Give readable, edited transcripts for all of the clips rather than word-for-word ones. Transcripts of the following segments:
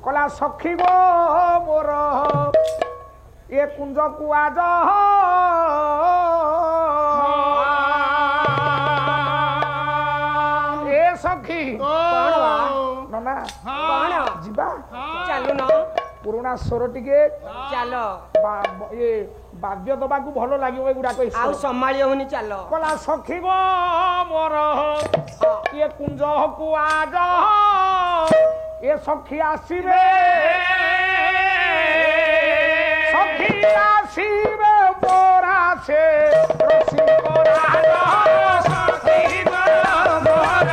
कला सखी गो मोर ए कुंज कुआज ए सखी नना जीवा चलु न पुराना स्वर टिके चल ये बाद्य दबा को भलो लागियो एगुडा कहि आउ संभाळियो होनी चल कला सखी गो मोर ये कुंज कुआज ए सखी आसीबे सखी आसीबे मोरा से रसी कोराज सखी गो मोर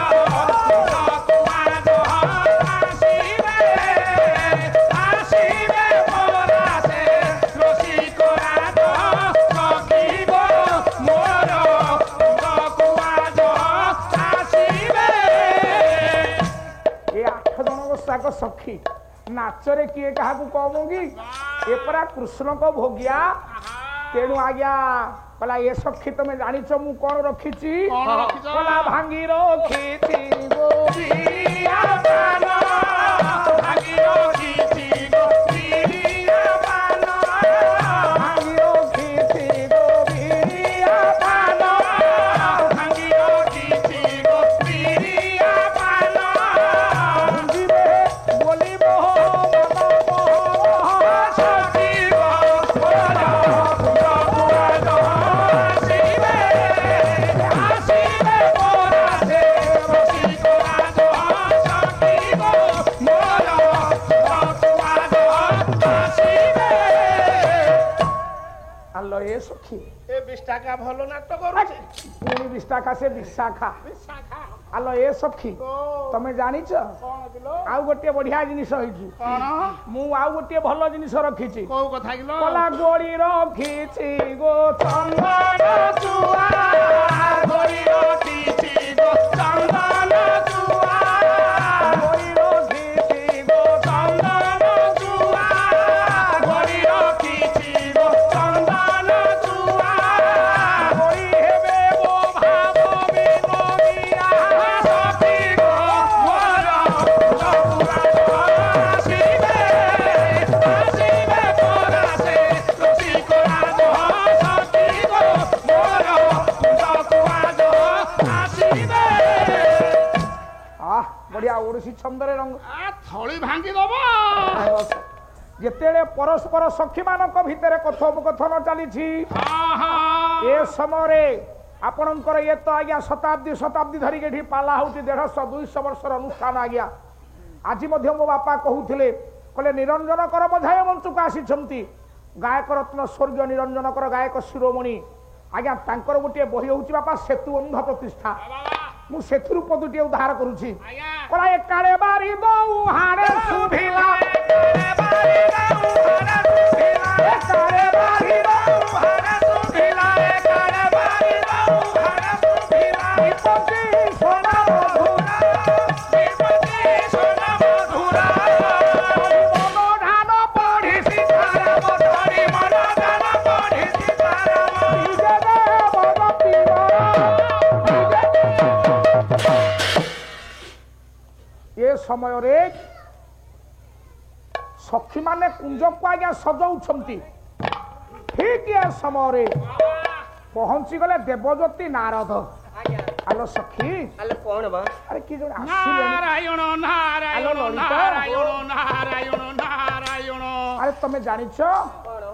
सखी नाचरे किए क्या कहूंगी एपरा कृष्ण को भोगिया तेणु आज्ञा कला ये सखी तुम जानी मु कौन रखी कला भांगी रखी सखी ए विशाखा भलो नाटक करूछे पुनी विशाखा से विशाखा आलो ए सखी तमे जानि छ आउ गोटे बढ़िया जिनिस होइछु कोन मु आउ गोटे भलो जिनिस रखिछि को कथा किलो कला गोड़ी रखिछि गो चंदन चुआ गोड़ी रखिछि गो चंदन चुआ गोड़ी रखिछि गो चंदन चुआ गोड़ी रखिछि गो चंदन बढ़िया ओडिसी छंदरे रंग थली भांगी दबो जेतेले परस्पर सखी मानक भितरे कथोपकथन चली ए समय आपणकर ये तो आज्ञा शताब्दी शताब्दी धरिक एठी पाला होती 150-200 वर्षर अनुष्ठान आज्ञा आज मध्य मो बापा कहूथिले कले निरंजन कर बधाय मंच को आसी गायक रत्न स्वर्गीय निरंजन कर गायक शिरोमणि आज्ञा तांकर गोटे बही होची बापा सेतु अंध प्रतिष्ठा मु सेथुरु पदुटी उद्धार करूची कला एकाळे बारी दउ हारे सुभिला एकाळे बारी दउ हारे सुभिला एकाळे बारी दउ हारे सुभिला विपति सोना मधुरा विपति सोना मधुरा मनो धान पढ़ी सीतारा मधुरी मनो धान पढ़ी सीतारा विजय बड़ पीरा ये समय रे सखी माने कुंज को आज्ञा सजाउछंती ठीक ये समय रे पहुंची गले देवज्योति नारद आलो सखी आलो कोन बा अरे की जोन नारायण नारायण नारायण नारायण नारायण अरे तमे जानि छ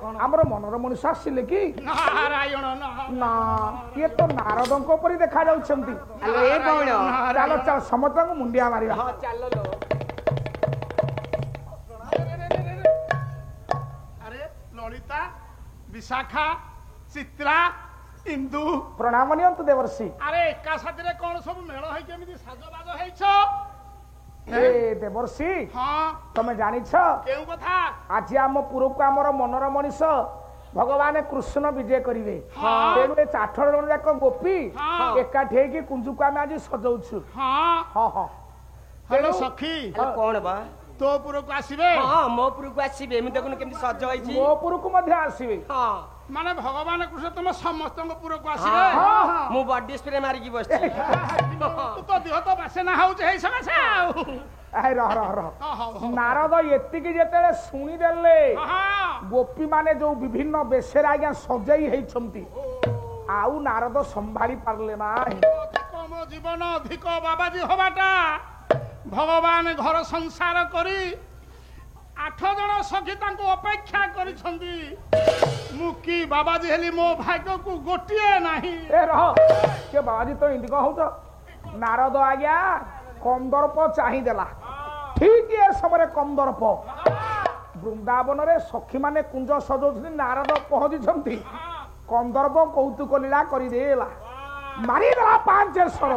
हमर मनर मनुष्य आसिले कि नारायण ना ये तो नारदों को परि देखा जाउछंती आलो ए कोन चलो चल समस्त को मुंडिया मारिया हां चलो लो अरे ललिता विशाखा चित्रा इंदु प्रणाम नियंत देवर्षि अरे एका साथरे कोन सब मेळ है केमिति साजबाज हैछो ए देवर्षि हां तमे जानि छ केउ कथा आज हम पुरको हमर मनर मनीष भगवान कृष्ण विजय करिवे तेनु ए 8 जण जाक गोपी एकाठी हेकी कुंजुको हम आज सजाउछु हां हां हां हेलो सखी कोन बा तो पुरको आसीबे हां मो पुरको आसीबे एमि देखुन केमि सज होइछि मो पुरको मध्ये आसीबे हां माने भगवान कृष्ण तुम समस्त पुरको आसीबे हां हां मो बॉडी स्प्रे मारी की बसछि तू तो देह तो बासे ना होउ छै समस्या ରହ ରହ ରହ ହଉ ନାରଦ ଏତିକି ଯେତେବେଳେ ଶୁଣିଦେଲେ ଗୋପୀ ମାନେ ଯୋଉ ବିଭିନ୍ନ ବେଶରେ ଆଜ୍ଞା ସଜେଇ ହେଇଛନ୍ତି ଆଉ ନାରଦ ସମ୍ଭାଳି ପାରିଲେ ନାହିଁ। ମୋ ଜୀବନ ଅଧିକ ବାବାଜୀ ହବାଟା ଭଗବାନ ଘର ସଂସାର କରି 8 ଜଣ ସଖୀ ତାଙ୍କୁ ଅପେକ୍ଷା କରିଛନ୍ତି। ମୁଁ କି ବାବାଜୀ ହେଲି ମୋ ଭାଗ୍ୟକୁ ଗୋଟିଏ ନାହିଁ। ଏ ରହ କେ ବାବାଜୀ ତ ଏମିତି କହୁଛ। ନାରଦ ଆଜ୍ଞା କନ୍ଦର୍ପ ଚାହିଁଦେଲା ଠିକ ଏ ସମୟରେ କନ୍ଦର୍ପ ବୃନ୍ଦାବନରେ ସଖୀ ମାନେ କୁଞ୍ଜ ସଜାଉଛନ୍ତି ନାରଦ ପହଞ୍ଚିଛନ୍ତି କନ୍ଦର୍ପ କୌତୁକ ଲୀଳା କରିଦେଲା ମାରିଦେଲା 5 ସ୍ୱର।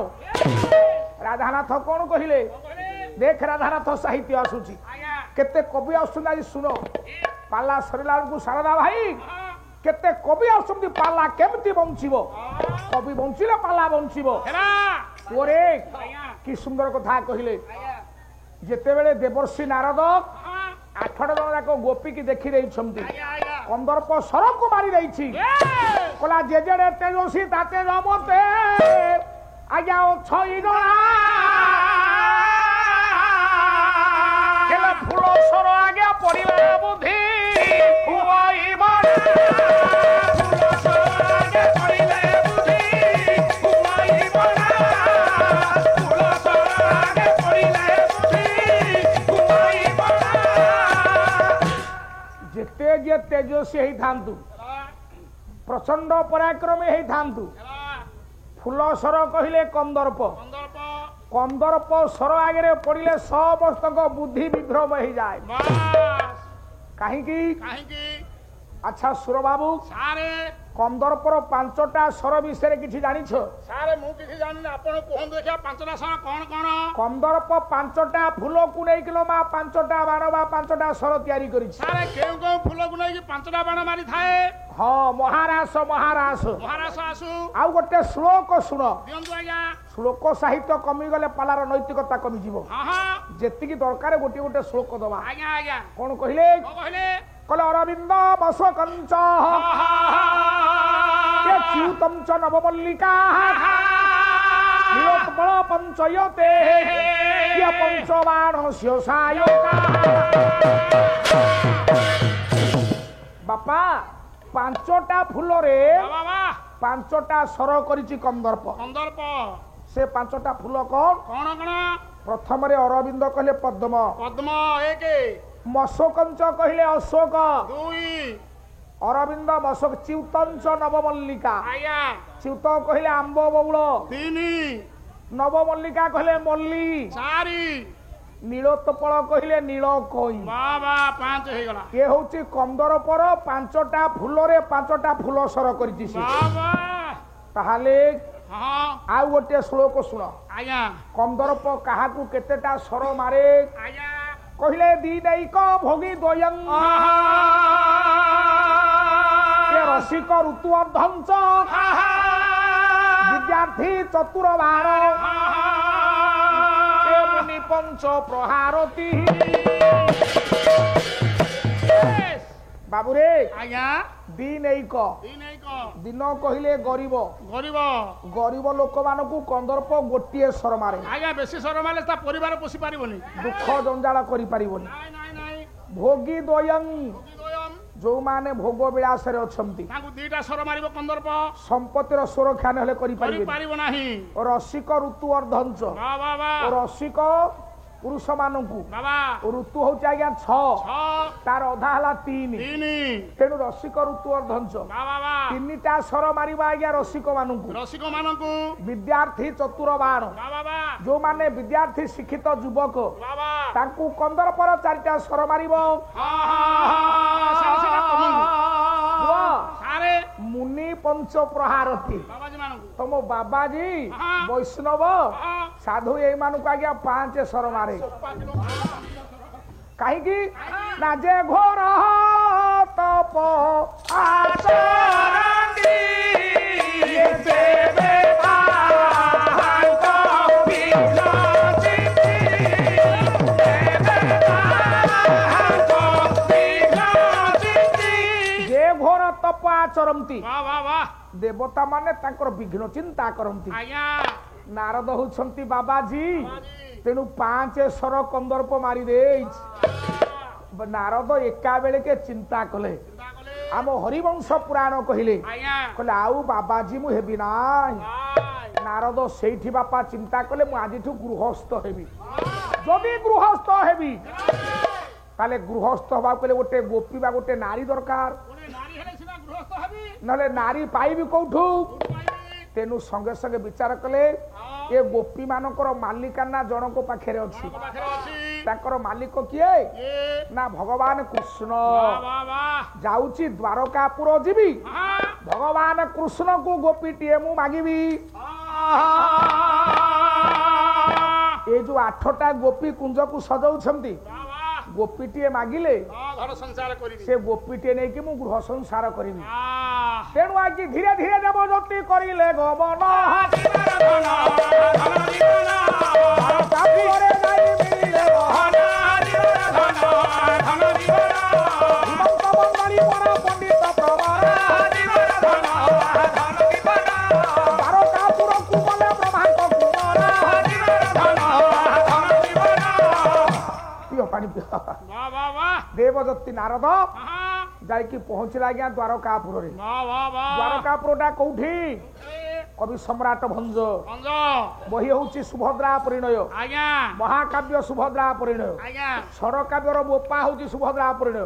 ରାଧାନାଥ କଣ କହିଲେ ଦେଖ ରାଧାନାଥ ସାହିତ୍ୟ ଆସୁଛି କେତେ କବି ଆସୁଛନ୍ତି ଆଜି ଶୁଣ ପାଲା ସରିଲା ବେଳକୁ ଶାରଦା ଭାଇ କେତେ କବି ଆସୁଛନ୍ତି ପାଲା କେମିତି ବଞ୍ଚିବ କବି ବଞ୍ଚିଲେ ପାଲା ବଞ୍ଚିବ। ଓରେ କି ସୁନ୍ଦର କଥା କହିଲେ ଯେତେବେଳେ ଦେବର୍ଷି ନାରଦ 8 ଜଣ ଯାକ ଗୋପୀ କି ଦେଖି ଦେଇଛନ୍ତି କନ୍ଦର୍ପ ସରକୁ ମାରି ଦେଇଛି କହିଲା ଯେ ଯେଡେ ତେଜସ୍ୱୀ ତାତେ ରମତେ ଆଜ୍ଞା ଛଇ ଜଣା ଫୁଲ ସର ଆଜ୍ଞା ପଡ଼ିଲା ବୁଦ୍ଧି ଯେତେ ଯେ ତେଜସ୍ୱୀ ହେଇଥାନ୍ତୁ ପ୍ରଚଣ୍ଡ ପରାକ୍ରମୀ ହେଇଥାନ୍ତୁ ଫୁଲ ସର କହିଲେ କନ୍ଦର୍ପ କନ୍ଦର୍ପ ସର ଆଗରେ ପଡ଼ିଲେ ସମସ୍ତଙ୍କ ବୁଦ୍ଧି ବିଭ୍ରମ ହେଇଯାଏ। କାହିଁକି ଆଚ୍ଛା ସୁର ବାବୁ କନ୍ଦର୍ପର 5ଟା ସ୍ୱର ବିଷୟରେ କିଛି ଜାଣିଛ? ସାରେ ମୁଁ କିଛି ଜାଣିନି ଆପଣ କୁହନ୍ତୁ ଦେଖିବା 5ଟା ସ୍ୱର କଣ କଣ? କନ୍ଦର୍ପ 5ଟା ଫୁଲକୁ ନେଇକିଲ ମା 5ଟା ବାଣ ବା 5ଟା ସ୍ୱର ତିଆରି କରିଛି। ସାରେ କେଉଁ କେଉଁ ଫୁଲକୁ ନେଇକି 5ଟା ବାଣ ମାରିଥାଏ? ହଁ ମହାରାସ ମହାରାସ ଆସୁ ଆଉ ଗୋଟେ ଶ୍ଲୋକ ଶୁଣ ଦିଅନ୍ତୁ ଆଜ୍ଞା। ଶ୍ଲୋକ ସାହିତ୍ୟ କମିଗଲେ ପାଲାର ନୈତିକତା କମିଯିବ ଯେତିକି ଦରକାର ଗୋଟିଏ ଗୋଟେ ଶ୍ଲୋକ ଦବା। ଆଜ୍ଞା ଆଜ୍ଞା କଣ କହିଲେ କହିଲେ ଅରବିନ୍ଦ ବସ କଞ୍ଚ ଚ୍ୟୁତಂ ଚ ନବମଲ୍ଲିକା ନୀଲୋତ୍ପଳ ପଞ୍ଚୟତେ ପଞ୍ଚବାଣ ସ୍ୟସାୟକା। ବାପା 5ଟା ଫୁଲରେ 5ଟା ସ୍ୱର କରିଛି କନ୍ଦର୍ପ। ସେ 5ଟା ଫୁଲ କଣ କଣ? ପ୍ରଥମରେ ଅରବିନ୍ଦ କହିଲେ ପଦ୍ମ ପଦ୍ମ 1 ମଶୋକଞ୍ଚ କହିଲେ ଅଶୋକ 2 ଅରବିନ୍ଦ ମଶୋକ ଚ୍ୟୁତଞ୍ଚ ନବମଲ୍ଲିକା ଚ୍ୟୁତ କହିଲେ ଆମ୍ବ ବଉଳ 3 ନବମଲ୍ଲିକା କହିଲେ ମଲ୍ଲି 4 ନୀଳୋତ୍ପଳ କହିଲେ ନୀଳ କଇଁ 5 ହେଇଗଲା। ଏ ହଉଛି କନ୍ଦର୍ପର 5ଟା ଫୁଲରେ 5ଟା ଫୁଲ ସର କରିଛି ସେ। ତାହେଲେ ଆଉ ଗୋଟେ ଶ୍ଲୋକ ଶୁଣ ଆଜ୍ଞା। କନ୍ଦର୍ପ କାହାକୁ କେତେଟା ସ୍ୱର ମାରେ କହିଲେ ଦିନୈକ ଭୋଗୀ ଦ୍ୱୟଂ ରସିକ ଋତୁ ଅର୍ଦ୍ଧଞ୍ଚ ବିଦ୍ୟାର୍ଥୀ ଚତୁର ବାଣ ମୁନି ପଞ୍ଚ ପ୍ରହାରତି। ବାବୁରେ ଆଜ୍ଞା ଦିନୈକ ଦିନ କହିଲେ ଗରିବ ଗରିବ ଲୋକମାନଙ୍କୁ କନ୍ଦର୍ପ ଗୋଟିଏ ସ୍ୱର ମାରେ। ଆଜ୍ଞା ବେଶୀ ସ୍ୱର ମାରିଲେ ତା ପରିବାର ପୋଷି ପାରିବନି ଦୁଃଖ ଜଞ୍ଜାଳ କରିପାରିବନି। ଭୋଗୀ ଦ୍ୱୟଂ ଯୋଉମାନେ ଭୋଗ ବିଳାସରେ ଅଛନ୍ତି ତାଙ୍କୁ 2ଟା ସ୍ୱର ମାରିବ କନ୍ଦର୍ପ ସମ୍ପତ୍ତିର ସୁରକ୍ଷା ନହେଲେ କରିପାରିବ ନାହିଁ। ରସିକ ଋତୁ ଅର୍ଦ୍ଧଞ୍ଚ ରସିକ ପୁରୁଷ ମାନଙ୍କୁ ଋତୁ ହଉଛି ଆଜ୍ଞା 6 ତାର ଅଧା ହେଲା 3 ତେଣୁ ରସିକ ଋତୁ ଅର୍ଦ୍ଧଞ୍ଚ 3ଟା ସ୍ୱର ମାରିବ ଆଜ୍ଞା ରସିକ ମାନଙ୍କୁ ବିଦ୍ୟାର୍ଥୀ ଚତୁର ବାଣ ଯୋଉମାନେ ବିଦ୍ୟାର୍ଥୀ ଶିକ୍ଷିତ ଯୁବକ ତାଙ୍କୁ କନ୍ଦର୍ପର 4ଟା ସ୍ୱର ମାରିବ। ମୁନି ପଞ୍ଚ ପ୍ରହାରତି ତମ ବାବାଜୀ ବୈଷ୍ଣବ ସାଧୁ ଏଇମାନଙ୍କୁ ଆଜ୍ଞା 5 ସ୍ୱର ମାରେ। କାହିଁକି ନା ଯେ ଘୋର ତପ ଆଚରନ୍ତି ଦେବତା ମାନେ ତାଙ୍କର ବିଘ୍ନ ଚିନ୍ତା କରନ୍ତି। ନାରଦ ହଉଛନ୍ତି ବାବାଜୀ ତେଣୁ 5 ସର କନ୍ଦର୍ପ ମାରି ଦେଇଛି। ନାରଦ ଏକା ବେଳକେ ଚିନ୍ତା କଲେ। ଆମ ହରିବଂଶ ପୁରାଣ କହିଲେ କହିଲେ ଆଉ ବାବାଜୀ ମୁଁ ହେବି ନାହିଁ। ନାରଦ ସେଇଠି ବାପା ଚିନ୍ତା କଲେ ମୁଁ ଆଜିଠୁ ଗୃହସ୍ଥ ହେବି। ଯଦି ଗୃହସ୍ଥ ହେବି ତାହେଲେ ଗୃହସ୍ଥ ହବାକୁ ହେଲେ ଗୋଟେ ଗୋପୀ ବା ଗୋଟେ ନାରୀ ଦରକାର, ନହେଲେ ନାରୀ ପାଇବି କୋଉଠୁ? ତେଣୁ ସଙ୍ଗେ ସଙ୍ଗେ ବିଚାର କଲେ ଏ ଗୋପୀ ମାନଙ୍କର ମାଲିକାନା ଜଣଙ୍କ ପାଖରେ ଅଛି। ତାଙ୍କର ମାଲିକ କିଏ? ନା ଭଗବାନ କୃଷ୍ଣ। ଯାଉଛି ଦ୍ୱାରକାପୁର ଯିବି, ଭଗବାନ କୃଷ୍ଣଙ୍କୁ ଗୋପୀଟିଏ ମୁଁ ମାଗିବି। ଏ ଯୋଉ 8ଟା ଗୋପୀ କୁଞ୍ଜକୁ ସଜାଉଛନ୍ତି, ଗୋପୀଟିଏ ମାଗିଲେ ସେ ଗୋପୀଟିଏ ନେଇକି ମୁଁ ଗୃହ ସଂସାର କରିବି। ତେଣୁ ଆଜି ଧୀରେ ଧୀରେ ଦେବଯତି କରିଲେ ଗମନ। ଦେବଦତ୍ତୀ ନାରଦ ଯାଇକି ପହଞ୍ଚିଲା ଆଜ୍ଞା ଦ୍ୱାରକାପୁରରେ। ଦ୍ୱାରକାପୁରଟା କୋଉଠି? କବି ସମ୍ରାଟ ଭଞ୍ଜ। ବହି ହଉଛି ସୁଭଦ୍ରା ପରିଣୟ, ମହାକାବ୍ୟ ସୁଭଦ୍ରା ପରିଣୟ, ସରକାବ୍ୟର ବୋପା ହଉଛି ସୁଭଦ୍ରା ପରିଣୟ।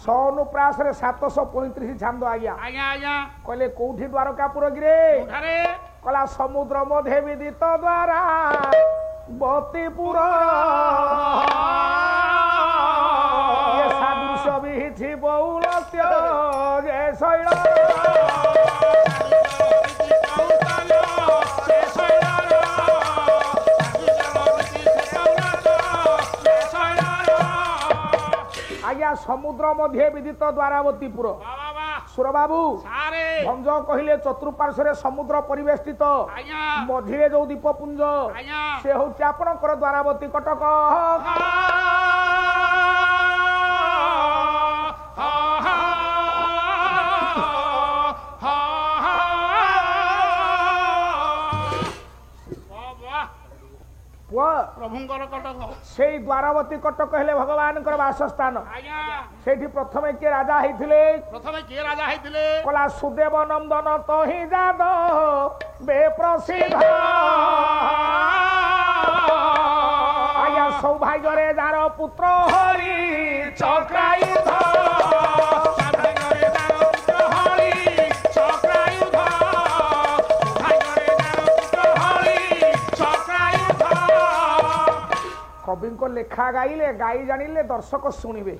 ସଅନୁପ୍ରାସରେ 735 ଛାନ୍ଦ ଆଜ୍ଞା। କହିଲେ କୋଉଠି ଦ୍ୱାରକାପୁର ଗିରେ? କହିଲା ସମୁଦ୍ର ମଧ୍ୟେ ବିଦିତ ଦ୍ୱାରା ବତୀପୁର। ବହୁଳତ୍ୟ ଯେ ଶୈଳ ଆଜ୍ଞା ସମୁଦ୍ର ମଧ୍ୟରେ ବିଦିତ ଦ୍ୱାରାବତୀପୁର। ସୁରବାବୁ ଭଞ୍ଜ କହିଲେ ଚତୁଃପାର୍ଶ୍ୱରେ ସମୁଦ୍ର ପରିବେଷ୍ଟିତ, ମଝିରେ ଯୋଉ ଦ୍ୱୀପପୁଞ୍ଜ ସେ ହଉଛି ଆପଣଙ୍କର ଦ୍ୱାରାବତୀ କଟକ। ପ୍ରଭୁଙ୍କର କଟକ, ସେଇ ଦ୍ୱାରାବତୀ କଟକ ହେଲେ ଭଗବାନଙ୍କର ବାସସ୍ଥାନ। ସେଇଠି ପ୍ରଥମେ କିଏ ରାଜା ହେଇଥିଲେ? କଲା ସୁଦେବ ନନ୍ଦନ ତହି ଯାଦ ବେପ୍ରସିଦ୍ଧ। ଆଜ୍ଞା ସୌଭାଗ୍ୟରେ ଯାର ପୁତ୍ର ହରି ଚକ୍ରାୟୁଧ। କବିଙ୍କ ଲେଖା ଗାଇଲେ ଗାଇ ଜାଣିଲେ ଦର୍ଶକ ଶୁଣିବେ,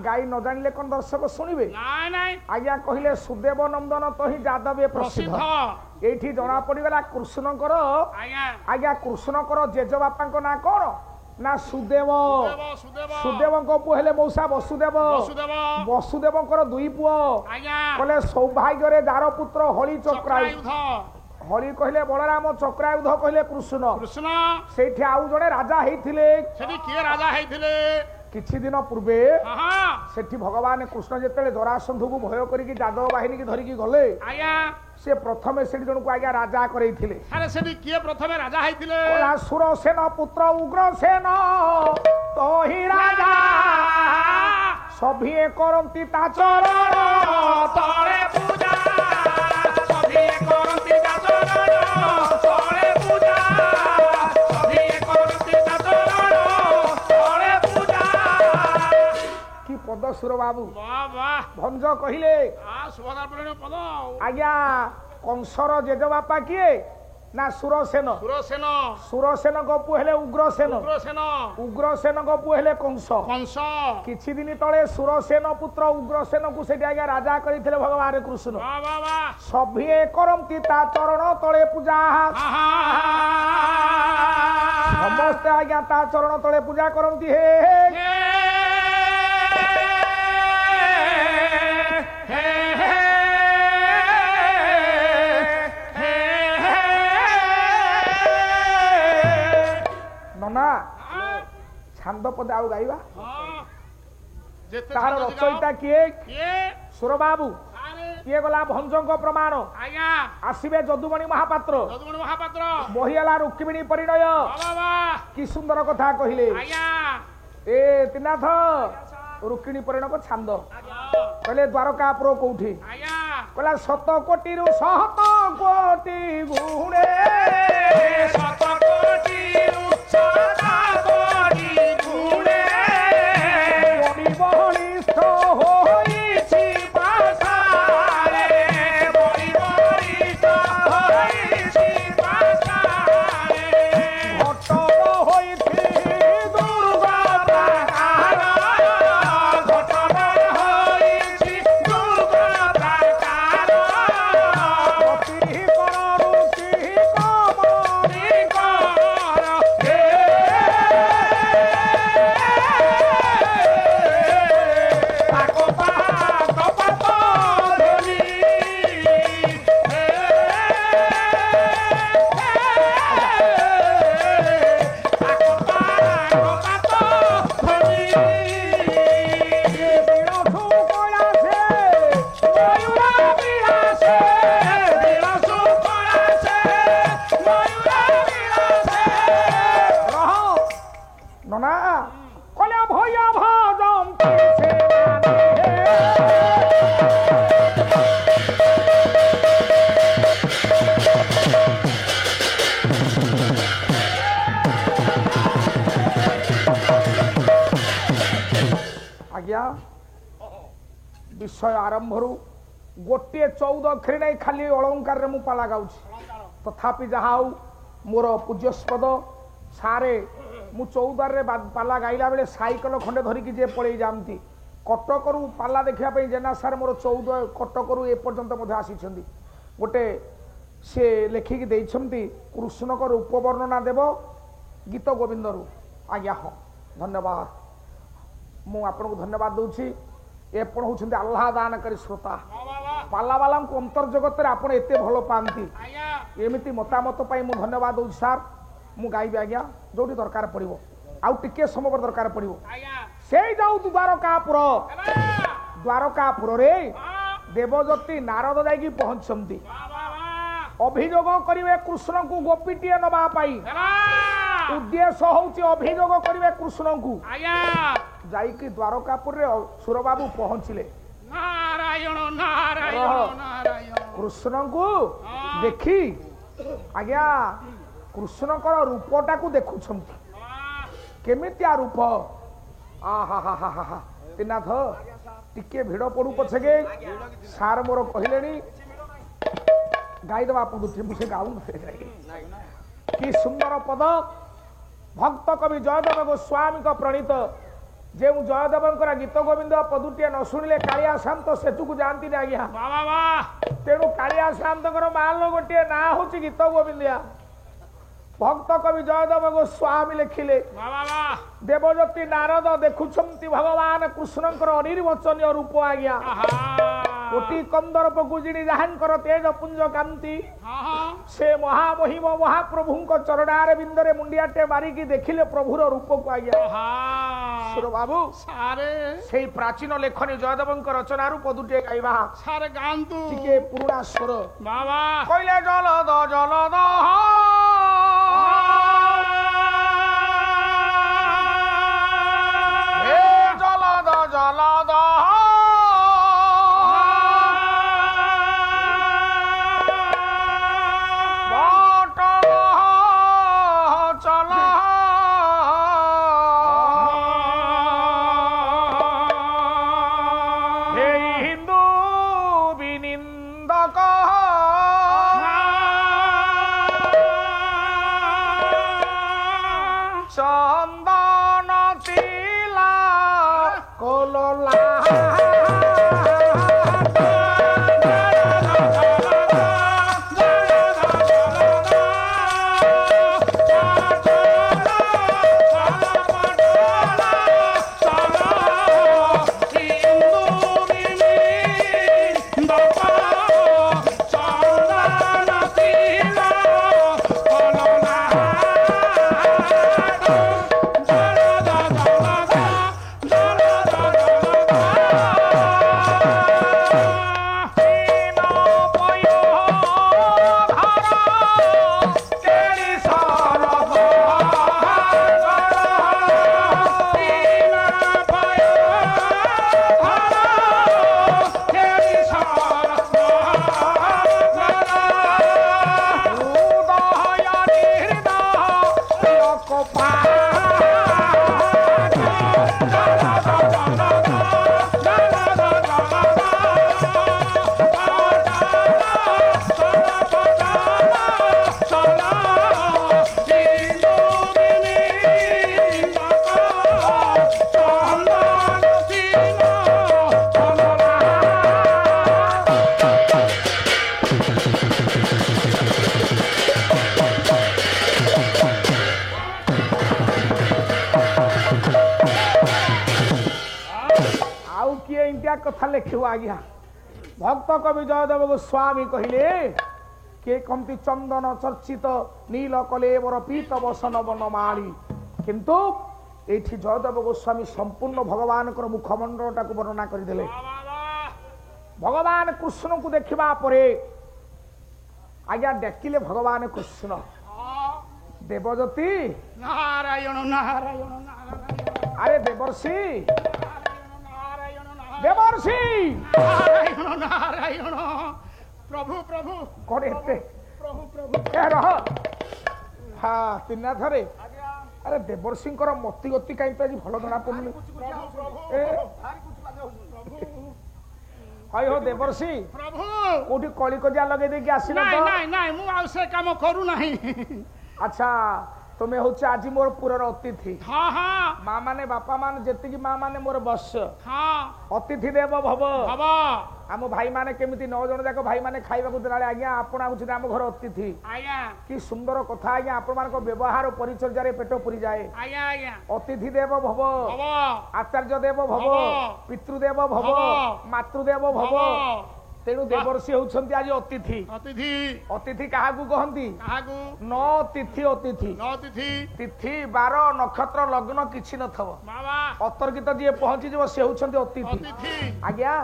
ଗାଇ ନ ଜାଣିଲେ କଣ ଦର୍ଶକ ଶୁଣିବେ? ଆଜ୍ଞା କହିଲେ ସୁଦେବ ନନ୍ଦନ ତହି ଯାଦବେ ପ୍ରସିଦ୍ଧ। ଏଇଠି ଜଣା ପଡିଗଲା କୃଷ୍ଣଙ୍କର। ଆଜ୍ଞା କୃଷ୍ଣଙ୍କର ଜେଜେବାପାଙ୍କ ନାଁ କଣ? ନା ସୁଦେବ। ସୁଦେବଙ୍କ ପୁଅ ହେଲେ ମଉସା ବସୁଦେବ। ବସୁଦେବଙ୍କର 2 ପୁଅ। କହିଲେ ସୌଭାଗ୍ୟରେ ଯାର ପୁତ୍ର ହଳି ଚକ୍ରାୟୁଧ। ହରି କହିଲେ ବଳରାମ, ଚକ୍ରାୟୁଧ କହିଲେ କୃଷ୍ଣ। ସେଇଠି ଆଉ ଜଣେ ରାଜା ହେଇଥିଲେ। କିଛି ଦିନ ପୂର୍ବେ ସେଠି ଭଗବାନ କୃଷ୍ଣ ଯେତେବେଳେ ଜରାସନ୍ଧକୁ ଭୟ କରିକି ଯାଦବ ବାହିନୀ କି ଧରିକି ଗଲେ, ସେ ପ୍ରଥମେ ସେଠି ଜଣକୁ ଆଜ୍ଞା ରାଜା କରେଇଥିଲେ। ସୁରସେନ ପୁତ୍ର ଉଗ୍ରସେନ ତହି ରାଜା। ସଭିଏ କରନ୍ତି ତା ଚରଣ ତଳେ ପୂଜା। ସୁର ବାବୁ ଭଞ୍ଜ କହିଲେ ଆଜ୍ଞା କଂସର ଜେଜେବାପା କିଏ? ନା ସୁରସେନ। ସୁରସେନଙ୍କ ପୁଅ ହେଲେ ଉଗ୍ରସେନ। ଉଗ୍ରସେନଙ୍କ ପୁଅ ହେଲେ କଂସ। କିଛି ଦିନ ତଳେ ସୁରସେନ ପୁତ୍ର ଉଗ୍ରସେନକୁ ସେଠି ଆଜ୍ଞା ରାଜା କରିଥିଲେ ଭଗବାନ କୃଷ୍ଣ। ସଭିଏ କରନ୍ତି ତା ଚରଣ ତଳେ ପୂଜା। ସମସ୍ତେ ଆଜ୍ଞା ତା ଚରଣ ତଳେ ପୂଜା କରନ୍ତି। ହେ ନନା ଛାନ୍ଦ ପଦେ ଆଉ ଗାଇବା। ତାହାର ରଚୟିତା କିଏ? ସୁର ବାବୁ। କିଏ ଗଲା ଭଞ୍ଜଙ୍କ ପ୍ରମାଣ ଆଜ୍ଞା ଆସିବେ ଯଦୁମଣି ମହାପାତ୍ର ଯଦୁମଣି ମହାପାତ୍ର ବହି ହେଲା ରୁକ୍ମିଣୀ ପରିଣୟ ବାବା କି ସୁନ୍ଦର କଥା କହିଲେ ଆଜ୍ଞା ଏ ତ୍ରିନାଥ ରୁକ୍ମିଣୀ ପରିଣୟଙ୍କ ଛାନ୍ଦ କହିଲେ ଦ୍ୱାରକାପୁର କୋଉଠି ଆଜ୍ଞା କହିଲା 7 କୋଟିରୁ 7 କୋଟି ଗୁଣେ 7 କୋଟିରୁ 7 କୋଟି ଗୁଣେ ବଳିଷ୍ଠ ହୋଇଛି ପାଶାରେ ବଳିଷ୍ଠ ହୋଇଛି ପାଶାରେ ଘଟର ହୋଇଛି ଦୁର୍ଗାକାର ଘଟର ହୋଇଛି ଦୁର୍ଗାକାର ଅତି କରରୁଚି କମରି କର ହେ ପାକ ପାକ ପାକ ଧରି ହେ ପାକ ପାକ ପାକ ଧରି ବିଳସୁ କଳାସେ ମୟୂର ବିଳାସେ ବିଳାସୁ କଳାସେ ମୟୂର ବିଳାସେ ରହ ନନା କଲେ ଭୟ ଭଜନ୍ତି ସେମାନେ ଆଜ୍ଞା ବିଷୟ ଆରମ୍ଭରୁ ଗୋଟିଏ 14 ଅକ୍ଷରୀ ନାହିଁ ଖାଲି ଅଳଙ୍କାରରେ ମୁଁ ପାଲା ଗାଉଛି ତଥାପି ଯାହା ହଉ ମୋର ପୂଜ୍ୟସ୍ପଦ ସାରେ ମୁଁ 14ରେ ପାଲା ଗାଇଲା ବେଳେ ସାଇକେଲ ଖଣ୍ଡେ ଧରିକି ଯିଏ ପଳେଇ ଯାଆନ୍ତି କଟକରୁ ପାଲା ଦେଖିବା ପାଇଁ ଜେନା ସାର୍ ମୋର 14 କଟକରୁ ଏପର୍ଯ୍ୟନ୍ତ ମଧ୍ୟ ଆସିଛନ୍ତି ଗୋଟେ ସେ ଲେଖିକି ଦେଇଛନ୍ତି କୃଷ୍ଣଙ୍କ ରୂପ ବର୍ଣ୍ଣନା ଦେବ ଗୀତ ଗୋବିନ୍ଦରୁ ଆଜ୍ଞା ହଁ ଧନ୍ୟବାଦ ମୁଁ ଆପଣଙ୍କୁ ଧନ୍ୟବାଦ ଦଉଛି ଆପଣ ହେଉଛନ୍ତି ଆହ୍ଲାଦାନକାରୀ ଶ୍ରୋତା ପାଲାବାଲାଙ୍କୁ ଅନ୍ତର୍ଜଗତରେ ଆପଣ ଏତେ ଭଲ ପାଆନ୍ତି ଆଜ୍ଞା ଏମିତି ମତାମତ ପାଇଁ ମୁଁ ଧନ୍ୟବାଦ ଦଉଛି ସାର୍ ମୁଁ ଗାଇବି ଆଜ୍ଞା ଯୋଉଠି ଦରକାର ପଡ଼ିବ ଆଉ ଟିକେ ସମୟ ପରେ ଦରକାର ପଡ଼ିବ ଆଜ୍ଞା ସେଇ ଯାଉ ଦ୍ୱାରକାପୁର ହେଲା ଦ୍ୱାରକାପୁରରେ ଦେବଦତ୍ତୀ ନାରଦ ଯାଇକି ପହଞ୍ଚିଛନ୍ତି ବାବା ଅଭିଯୋଗ କରିବେ କୃଷ୍ଣଙ୍କୁ ଗୋପୀଟିଏ ନବା ପାଇଁ ହେଲା ଉଦ୍ଦେଶ୍ୟ ହଉଛି ଅଭିଯୋଗ କରିବେ କୃଷ୍ଣଙ୍କୁ ଆଜ୍ଞା ଯାଇକି ଦ୍ୱାରକାପୁରରେ ସୁରବାବୁ ପହଞ୍ଚିଲେ ନାରାୟଣ ନାରାୟଣ ରହ। ନାରାୟଣ କୃଷ୍ଣଙ୍କୁ ଦେଖି ଆଜ୍ଞା କୃଷ୍ଣଙ୍କର ରୂପଟାକୁ ଦେଖୁଛନ୍ତି କେମିତିଆ ରୂପ ଆହା ତ୍ରିନାଥ ଟିକେ ଭିଡ଼ ପଡୁ ପଛକେ ସାର୍ ମୋର କହିଲେଣି ଗାଇଦେବା ପଡୁଛି ମୁଁ ସେ ଗାଉନ କି ସୁନ୍ଦର ପଦ ଭକ୍ତ କବି ଜୟଦେବ ଗୋସ୍ୱାମୀଙ୍କ ପ୍ରଣୀତ ଯେଉଁ ଜୟଦେବଙ୍କର ଗୀତ ଗୋବିନ୍ଦ ପଦୁଟିଏ ନ ଶୁଣିଲେ କାଳିଆ ଶାନ୍ତ ସେତୁକୁ ଯାଆନ୍ତିନି ଆଜ୍ଞା ବାବା ତେଣୁ କାଳିଆ ଶାନ୍ତଙ୍କର ମାଲ ଗୋଟିଏ ନାଁ ହଉଛି ଗୀତ ଗୋବିନ୍ଦିଆ ଭକ୍ତ କବି ଜୟଦେବ ଗୋସ୍ୱାମୀ ଲେଖିଲେ ବାବା ଦେବଦତ୍ତୀ ନାରଦ ଦେଖୁଛନ୍ତି ଭଗବାନ କୃଷ୍ଣଙ୍କର ଅନିର୍ବଚନୀୟ ରୂପ ଆଜ୍ଞା କୋଟି କନ୍ଦର୍ପ ଗୁଜିଣୀ ଯାହାଙ୍କର ତେଜ ପୁଞ୍ଜ କାନ୍ତି ସେ ମହାମହିମ ମହାପ୍ରଭୁଙ୍କ ଚରଣାରେ ବିନ୍ଦରେ ମୁଣ୍ଡିଆଟେ ମାରିକି ଦେଖିଲେ ପ୍ରଭୁର ରୂପକୁ ଆଜ୍ଞା ସୁର ବାବୁ ସାରେ ସେଇ ପ୍ରାଚୀନ ଲେଖନୀ ଜୟଦେବଙ୍କ ରଚନାରୁ ପଦୁଟିଏ ଗାଇବା ସାରେ ଗାନ୍ତୁ ଟିକେ ପୁରୁଣା ସ୍ୱର ବାବା କହିଲେ ଜଲଦ ଜଲଦ ହେ ଜଲଦ ଜଲଦ চন্দন তিলা কললা किए इंडिया कथा लिखिव आज्ञा भक्त कवि जयदेव गोस्वामी कहले किए कमती चंदन चर्चित नील कलेवर पीत बसन बनमाली किंतु एठी जयदेव गोस्वामी संपूर्ण भगवान मुखमंडलटा को वर्णना करदेले भगवान कृष्ण को देखा परे आज्ञा देखिले भगवान कृष्ण देवज्योति नारायण नारायण अरे देवर्षि देवर्षि नारायण नारायण प्रभु प्रभु कौन एते प्रभु प्रभु रह हाँ तीन थरे अरे देवर्षि मति गति कहीं तो आज भल जना पड़ुनि हई हो देवर्षि प्रभु कोठी कली कजिया लगे देकी आसिल नहीं नहीं नहीं मु आ से काम करू नहीं अच्छा तुम्हें हूँ आज मोर पुरर अतिथि हाँ हाँ माँ माने बापा मान जी माँ माने मोर बस हाँ अतिथि देव भव बाबा आम भाई माने केमिति 9 जन जाक भाई माने खाइबा देला आज्ञा आपण आउछन आम घर अतिथि आज्ञा कि सुंदर कथा आज्ञा आपण मान व्यवहार परिचर्या पेट पुरी जाए आज्ञा आज्ञा अतिथि देव भव बाबा आचार्य देव भव पितृदेव भव मातृदेव भव तेणु देवर्षि होउछंती आज अतिथि अतिथि अतिथि काहाकू कहंती काहाकू न तिथि अतिथि अतिथि तिथि बार नक्षत्र लग्न किछि नथव बाबा अतर्कित जी पहुंची जब से होउछंती अतिथि अतिथि आज्ञा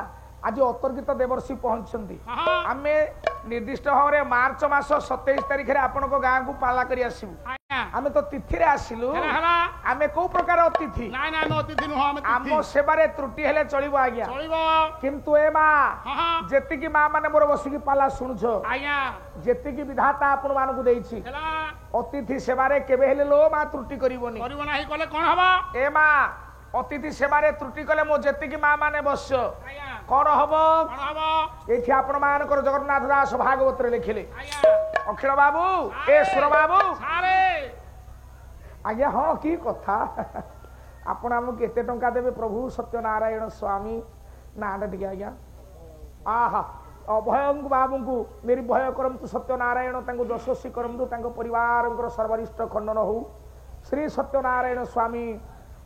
आज अतर्कित देवर्षि पहुंचंती हाँ आमे निर्दिष्ट भाव में मार्च मास 27 तारिख रे आपण को गाँ को पाला करी आसीबु आज्ञा आमे तो तिथि रे आसिलु हेला हेला आमे को प्रकार अतिथि नहीं नहीं मैं अतिथि नुह हम आम सेबारे त्रुटि हेले चलिबो आज्ञा चलिबो किंतु ए मां हाँ हाँ जेति की मां माने मोर बसी की पाला सुनुछो आज्ञा जेति की विधाता आपण मानकु देइछि हेला अतिथि सेबारे केबे हेले लो मां त्रुटि करिवोनी करिवो नाही कले कोन हबो ए मां अतिथि सेबारे त्रुटि कले मो जेति की मां माने बस आज्ञा कोन हबो कोन हबो एठी आपण मानकर जगन्नाथ दास भागवत रे लिखिले आज्ञा अखिल बाबू ए सुर बाबू सारे आज्ञा हाँ की कथा आपण आम केते टंका देबे प्रभु सत्यनारायण स्वामी नाटा टिके आज्ञा आहा अभय बाबू को मेरी भय करमतु सत्यनारायण तांको यशस्वी करमतु तांको परिवार सर्वरिष्ठ खंडन हो श्री सत्यनारायण स्वामी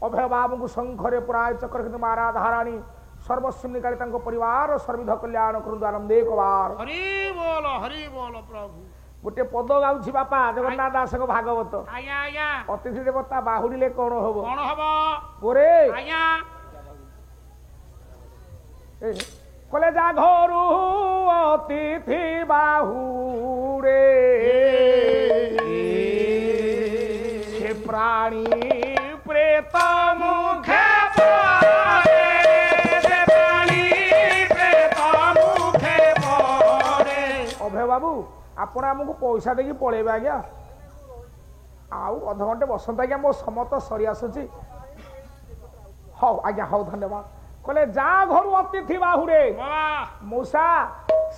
अभय बाबू को शंखरे पुराय चक्र मारा धाराणी सर्वस्व निकाली तांको परिवार सर्विध कल्याण करु आनंद एक बार हरि बोल प्रभु गोटे पद गाउछि बापा जगन्नाथ दास भागवत आज्ञा आज्ञा अतिथि देवता बाहुड़िले कौन हबो कोन हबो ओरे आज्ञा कले जा घरू अतिथि बाहुड़े से प्राणी प्रेत मुखे पड़े से प्राणी प्रेत मुखे पड़े अभय बाबू आपण आमको पैसा देकी पळेबे आज्ञा आउ अध घंटे बसंत आज्ञा मो समत सरी आसुची हौ आज्ञा हौ धन्यवाद कहले जा घरू अतिथि बाहुड़े बाबा मौसा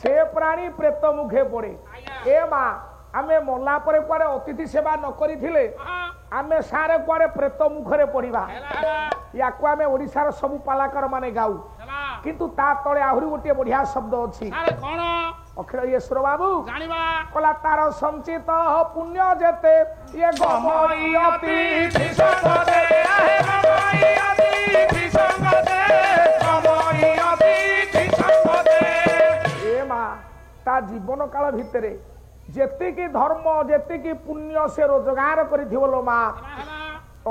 से प्राणी प्रेत मुखे पड़े ए माँ आमे मरला परे कुआडे अतिथि सेवा न करिथिले हाँ आमे सारे कुआडे प्रेत मुखरे पड़िबा हेला हेला याकु आमे ओडिसार सब पालाकर माने गाऊ हेला किंतु ता तळे आहुरी गोटे बढ़िया शब्द अछि सारे कोन अखिल येश्वर बाबू जानिबा कला तार संचित पुण्य जेते ये गमई अतिथि संगते आहे गमई अतिथि संगते गमई अतिथि संगते ए मां ता जीवन काल भितरे जेतिकी धर्म जेतिकी पुण्य से रोजगार करिथिबलो मां हेला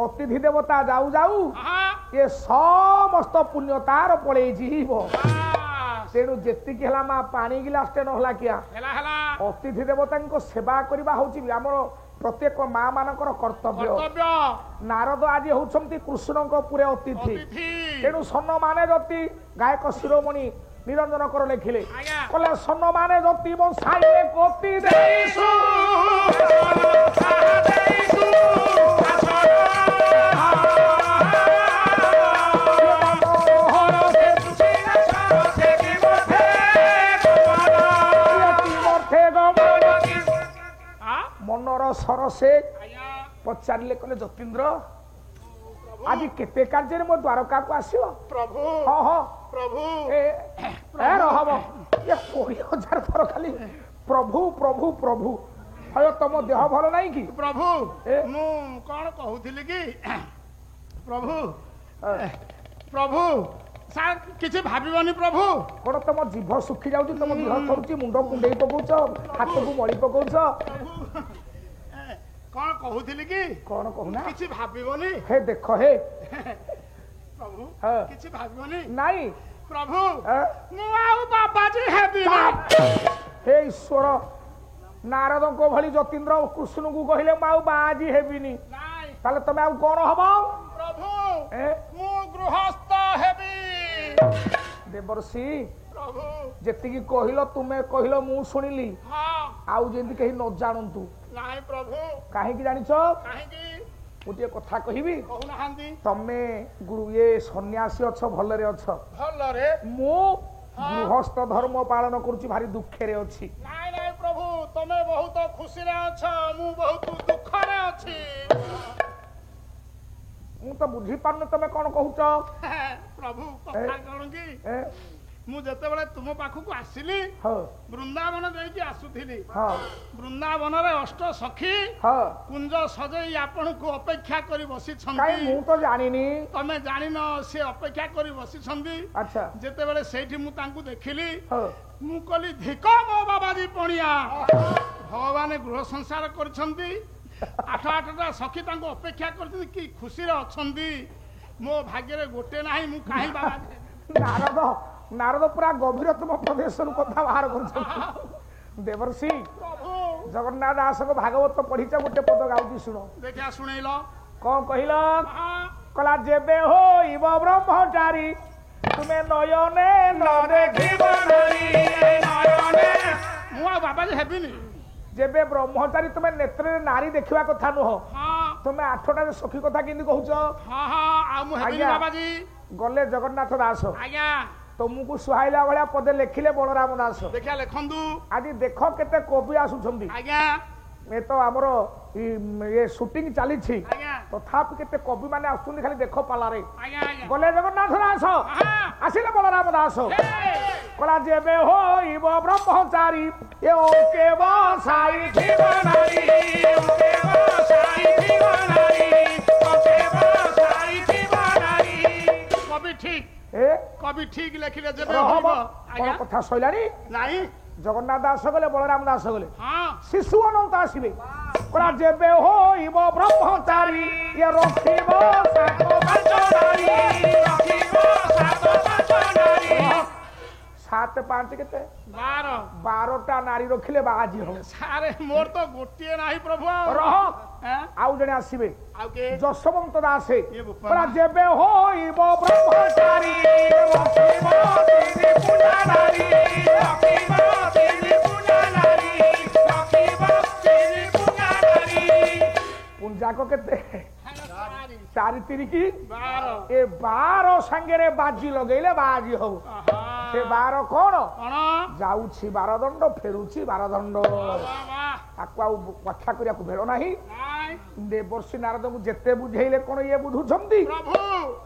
अतिथि देवता जाऊ जाऊ हाँ ये समस्त पुण्य तार पड़े जीव बस तेणु जेतिकी हला मां पानी गिलासटे नहला किया हेला हेला अतिथि देवता सेवा करवा हूँ आमर प्रत्येक माँ मानकर कर्तव्य कर्तव्य नारद आज होउछंती कृष्ण पुरे अतिथि अतिथि तेणु सन माने जति गायक शिरोमणि निरंजन कर लिखिले आज्ञा कहले सन माने जति बसाइले कोति देइसु मनर सरसे आज्ञा पचारे कहले जतीन्द्र आज केते कार्य मो द्वारका को आसियो प्रभु हाँ हाँ प्रभु ए रहब ये 20,000 थर खाली प्रभु प्रभु प्रभु हयो तुम देह भल नहीं कि प्रभु ए? मु कौन कहूଥିଲି कि प्रभु प्रभु ସାର୍ କିଛି ଭାବିବନି ପ୍ରଭୁ। କଣ ତମ ଜିଭ ଶୁଖି ଯାଉଛି, ତମ ଦେହ ଥରୁଛି, ମୁଣ୍ଡ କୁଣ୍ଡେଇ ପକଉଛ, ହାତକୁ ମଳି ପକଉଛ? କଣ କହୁଥିଲି କି? କଣ କହୁନା? କିଛି ଭାବିବନି ହେ ଦେଖ ହେ ପ୍ରଭୁ, ହଁ। କିଛି ଭାବିବନି। ନାଇଁ ପ୍ରଭୁ ହଁ। ମୁଁ ଆଉ ବାବାଜୀ ହେବି ହେ ଈଶ୍ୱର, ନାରଦଙ୍କ ଭଳି ଯତୀନ୍ଦ୍ର କୃଷ୍ଣଙ୍କୁ କହିଲେ ମୁଁ ଆଉ ବାଜି ହେବିନି, ନାଇଁ ତାହେଲେ ତମେ ଆଉ କଣ ହବ? ପ୍ରଭୁ ଏ ମୁଁ ଗୃହସ୍ଥ ହେବି। ଦେବର୍ଷି ପ୍ରଭୁ ଯେତିକି କହିଲ ତୁମେ କହିଲ ମୁଁ ଶୁଣିଲି, ହଁ ଆଉ ଯେମିତି କେହି ନ ଜାଣନ୍ତୁ। ନାଇଁ ପ୍ରଭୁ। କାହିଁକି ଜାଣିଛ? କାହିଁକି? ମୁଁ ଟିକେ କଥା କହିବି। କହୁନାହାନ୍ତି। ତମେ ଇଏ ସନ୍ନ୍ୟାସୀ ଅଛ, ଭଲରେ ଅଛ, ଭଲରେ। ମୁଁ ଗୃହସ୍ଥ ଧର୍ମ ପାଳନ କରୁଛି, ଭାରି ଦୁଃଖରେ ଅଛି। ନାଇଁ ନାଇଁ ପ୍ରଭୁ, ତମେ ବହୁତ ଖୁସିରେ ଅଛ, ମୁଁ ବହୁତ ଦୁଃଖରେ ଅଛି। ମୁଁ ତ ବୁଝିପାରୁନି ତମେ କଣ କହୁଛ। ପ୍ରଭୁ କଥା କଣ କି, ମୁଁ ଯେତେବେଳେ ତୁମ ପାଖକୁ ଆସିଲି, ହଁ ବୃନ୍ଦାବନ ଦେଇକି ଆସୁଥିଲି, ହଁ ବୃନ୍ଦାବନରେ ଅଷ୍ଟ ସଖୀ ହଁ। କୁଞ୍ଜ ସଜେଇ ଆପଣଙ୍କୁ ଅପେକ୍ଷା କରି କାଇଁ ବସିଛନ୍ତି। ମୁଁ ତ ଜାଣିନି। ତମେ ଜାଣିନ, ସେ ଅପେକ୍ଷା କରି ବସିଛନ୍ତି। ଆଚ୍ଛା ଯେତେବେଳେ ସେଇଠି ମୁଁ ତାଙ୍କୁ ଦେଖିଲି, ହଁ ମୁଁ କହିଲି ଧିକ ମୋ ବାବାଜୀ ପଣିଆ, ଭଗବାନ ଗୃହ ସଂସାର କରିଛନ୍ତି, ଆଠଟା ସଖୀ ତାଙ୍କୁ ଅପେକ୍ଷା କରିଛନ୍ତି, କି ଖୁସିରେ ଅଛନ୍ତି। ମୋ ଭାଗ୍ୟରେ ଗୋଟେ ନାହିଁ, ମୁଁ କାହିଁ ବାବାଜୀ? ନାରଦ ପୁରା ଗଭୀରତମ ପ୍ରଦେଶରୁ କଥା ବାହାର କରୁଛନ୍ତି। ଦେବର୍ଷି ପ୍ରଭୁ ଜଗନ୍ନାଥ ଦାସଙ୍କ ଭାଗବତ ପଢିଛ, ଗୋଟେ ପଦ ଗାଉଛି ଶୁଣ। ଦେଖିଆ ଶୁଣେଇଲ। କଣ କହିଲ? ହଁ, କଲା ଯେବେ ହୋଇବ ବ୍ରହ୍ମଚାରୀ, ତୁମେ ନୟନେ ନ ଦେଖିବ ନାରୀ। ମୁଁ ଆଉ ବାବାଜୀ ହେବିନି। ଯେବେ ବ୍ରହ୍ମଚାରୀ ତୁମେ ନେତ୍ରରେ ନାରୀ ଦେଖିବା କଥା ନୁହଁ, ହଁ ତୁମେ ଆଠଟାରେ ସଖୀ କଥା କେମିତି କହୁଛ? ହଁ ହଁ, ଆଉ ମୁଁ ହେବିନି ଆଜ୍ଞା। ବାବାଜୀ। ଗଲେ ଜଗନ୍ନାଥ ଦାସ ଆଜ୍ଞା ତମକୁ ସୁହାଇଲା ଭଳିଆ ପଦେ ଲେଖିଲେ ବଳରାମ ଦାସ। ଦେଖିଆ ଲେଖନ୍ତୁ। ଆଜି ଦେଖ କେତେ କବି ଆସୁଛନ୍ତି। ଆଜ୍ଞା ଏ ତ ଆମର ଇଏ ସୁଟିଂ ଚାଲିଛି, ଆଜ୍ଞା ତଥାପି କେତେ କବି ମାନେ ଆସୁଛନ୍ତି, ଖାଲି ଦେଖ ପାଲାରେ। ଆଜ୍ଞା ଆଜ୍ଞା। ଗଲେ ଜଗନ୍ନାଥ ଦାସ, ଆହା। ଆସିଲେ ବଳରାମ ଦାସ। ହେ, କଲା ଯେବେ ହୋଇବ ବ୍ରହ୍ମଚାରୀ, ଏ ଓକେ ବସାଇ ଥିବ ନାରୀ, ଓକେ ବସାଇ ଥିବ ନାରୀ, ଓକେ ବସାଇ ଥିବ ନାରୀ। କବି ଠିକ, ଏ କବି ଠିକ ଲେଖିଲେ ଯେବେ ରହ ହବ। କଣ ଆଜ୍ଞା କଥା ସଇଲାଣି? ନାଇଁ ଜଗନ୍ନାଥ ଦାସ ଗଲେ, ବଳରାମ ଦାସ ଗଲେ, ହଁ ଶିଶୁ ଅନନ୍ତ ଆସିବେ। କଲା ଯେବେ ହୋଇବ ବ୍ରହ୍ମଚାରୀ, ଇଏ ରଖିବ ସାତ ପାଞ୍ଚ ନାରୀ, ରଖିବ ସାତ ପାଞ୍ଚ ନାରୀ। 7 5 କେତେ? 12ଟା ନାରୀ ରଖିଲେ ବାଜି ହବ। ସାରେ ମୋର ତ ଗୋଟିଏ ନାହିଁ ପ୍ରଭୁ। ଆଉ ରହ, ଆଁ? ଆଉ ଜଣେ ଆସିବେ, ଆଉ କିଏ? ଯଶବନ୍ତ ଦାସେ। ଇଏ ବୋପା କଲା ମା। ଯେବେ ହୋଇବ ବ୍ରହ୍ମଚାରୀ, ରଖିବ ତିନି ପୂଜା ନାରୀ, ରଖିବ ତିନି ପୂଜା ନାରୀ, ରଖିବ ତିନି ପୂଜା ନାରୀ। ପୁଞ୍ଜାକ କେତେ? 4 3 କି 12। ଏ 12 ସାଙ୍ଗରେ ବାଜି ଲଗେଇଲେ ବାଜି ହବ। ଆହା। ସେ 12 କଣ? କଣ? ଯାଉଛି 12 ଦଣ୍ଡ, ଫେରୁଛି 12 ଦଣ୍ଡ। ବାବା ତାକୁ ଆଉ ବ୍ୟାଖ୍ୟା କରିବାକୁ ବେଳ ନାହିଁ। ନାଇଁ ଦେବର୍ଷି ନାରଦଙ୍କୁ ଯେତେ ବୁଝେଇଲେ କଣ ଇଏ ବୁଝୁଛନ୍ତି? ପ୍ରଭୁ,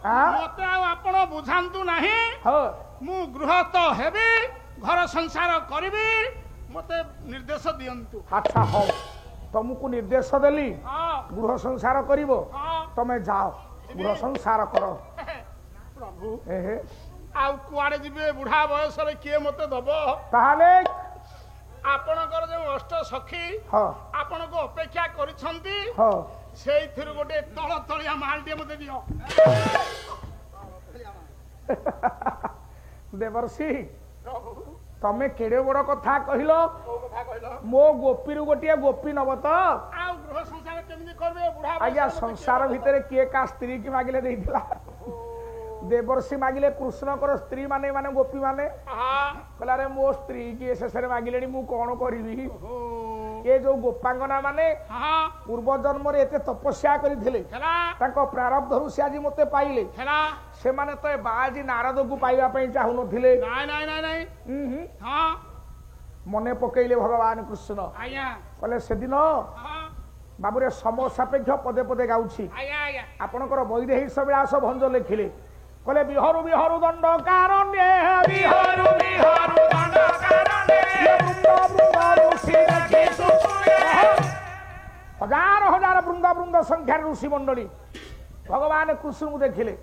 ଆଁ? ମତେ ଆଉ ଆପଣ ବୁଝାନ୍ତୁ ନାହିଁ। ହଁ ମୁଁ ଗୃହସ୍ଥ ହେବି, ଘର ସଂସାର କରିବି, ମତେ ନିର୍ଦ୍ଦେଶ ଦିଅନ୍ତୁ। ଆଚ୍ଛା ହଉ, ତମକୁ ନିର୍ଦ୍ଦେଶ ଦେଲି, ହଁ ଗୃହ ସଂସାର କରିବ, ହଁ ତମେ ଯାଅ ଗୃହ ସଂସାର କର। ପ୍ରଭୁ, ଏହେ, ଆଉ କୁଆଡେ ଯିବେ? ବୁଢା ବୟସରେ କିଏ ମତେ ଦବ? ତାହେଲେ ଆପଣଙ୍କର ଯୋଉ ଅଷ୍ଟ ସଖୀ ହଁ ଆପଣଙ୍କୁ ଅପେକ୍ଷା କରିଛନ୍ତି, ହଁ ସେଇଥିରୁ ଗୋଟେ ତଳ ତଳିଆ ମାଲଟିଏ ମତେ ଦିଅ। ଦେବର୍ଷି, ପ୍ରଭୁ, ତମେ କେଡେ ବଡ କଥା କହିଲ। କୋଉ କଥା କହିଲ? ମୋ ଗୋପୀରୁ ଗୋଟିଏ ଗୋପୀ ନବ ତ? ଆଉ ଗୃହ ସଂସାର କେମିତି କରିବେ? ବୁଢା ଆଜ୍ଞା, ବୟସରେ ମତେ ସଂସାର କିଏ ଦବ? ଭିତରେ କିଏ କାହା ସ୍ତ୍ରୀ କି ମାଗିଲେ ଦେଇଥିଲା? ଦେବର୍ଷି ମାଗିଲେ କୃଷ୍ଣଙ୍କର ସ୍ତ୍ରୀ ମାନେ ଗୋପୀ ମାନେ। ଆହା। କହିଲା ରେ ମୋ ସ୍ତ୍ରୀ କି ଶେଷରେ ମାଗିଲେଣି, ମୁଁ କଣ କରିବି? ଓହୋ। ଏ ଯୋଉ ଗୋପାଙ୍ଗନା ମାନେ ହଁ ପୂର୍ବ ଜନ୍ମରେ ଏତେ ତପସ୍ୟା କରିଥିଲେ, ହେଲା ତାଙ୍କ ପ୍ରାରବ୍ଧରୁ ସେ ଆଜି ମତେ ପାଇଲେ। ହେଲା। ସେମାନେ ତ ଏ ବାଜି ନାରଦକୁ ପାଇବା ପାଇଁ ଚାହୁଁନଥିଲେ। ନାଇଁ ନାଇଁ ନାଇଁ ନାଇଁ। ହଁ ମନେ ପକେଇଲେ ଭଗବାନ କୃଷ୍ଣ। ଆଜ୍ଞା କହିଲେ ସେଦିନ ହଁ ବାବୁରେ ସମ ସାପେକ୍ଷ ପଦେ ପଦେ ଗାଉଛି। ଆଜ୍ଞା ଆଜ୍ଞା। ଆପଣଙ୍କର ବୈଦେହୀଶ ବିଳାସ ଭଞ୍ଜ ଲେଖିଲେ, କହିଲେ ବିହରୁ ବିହରୁ ଦଣ୍ଡ କାରଣ୍ୟେ, ବିହରୁ ବିହରୁ ଦଣ୍ଡ କାରଣ୍ୟେ, ବୃନ୍ଦ ବୃନ୍ଦ ଋଷି ଦେଖି ସୁପୁରେ। ହଜାର ହଜାର ବୃନ୍ଦ ବୃନ୍ଦ ସଂଖ୍ୟାରେ ଋଷି ମଣ୍ଡଳୀ ଭଗବାନ କୃଷ୍ଣଙ୍କୁ ଦେଖିଲେ।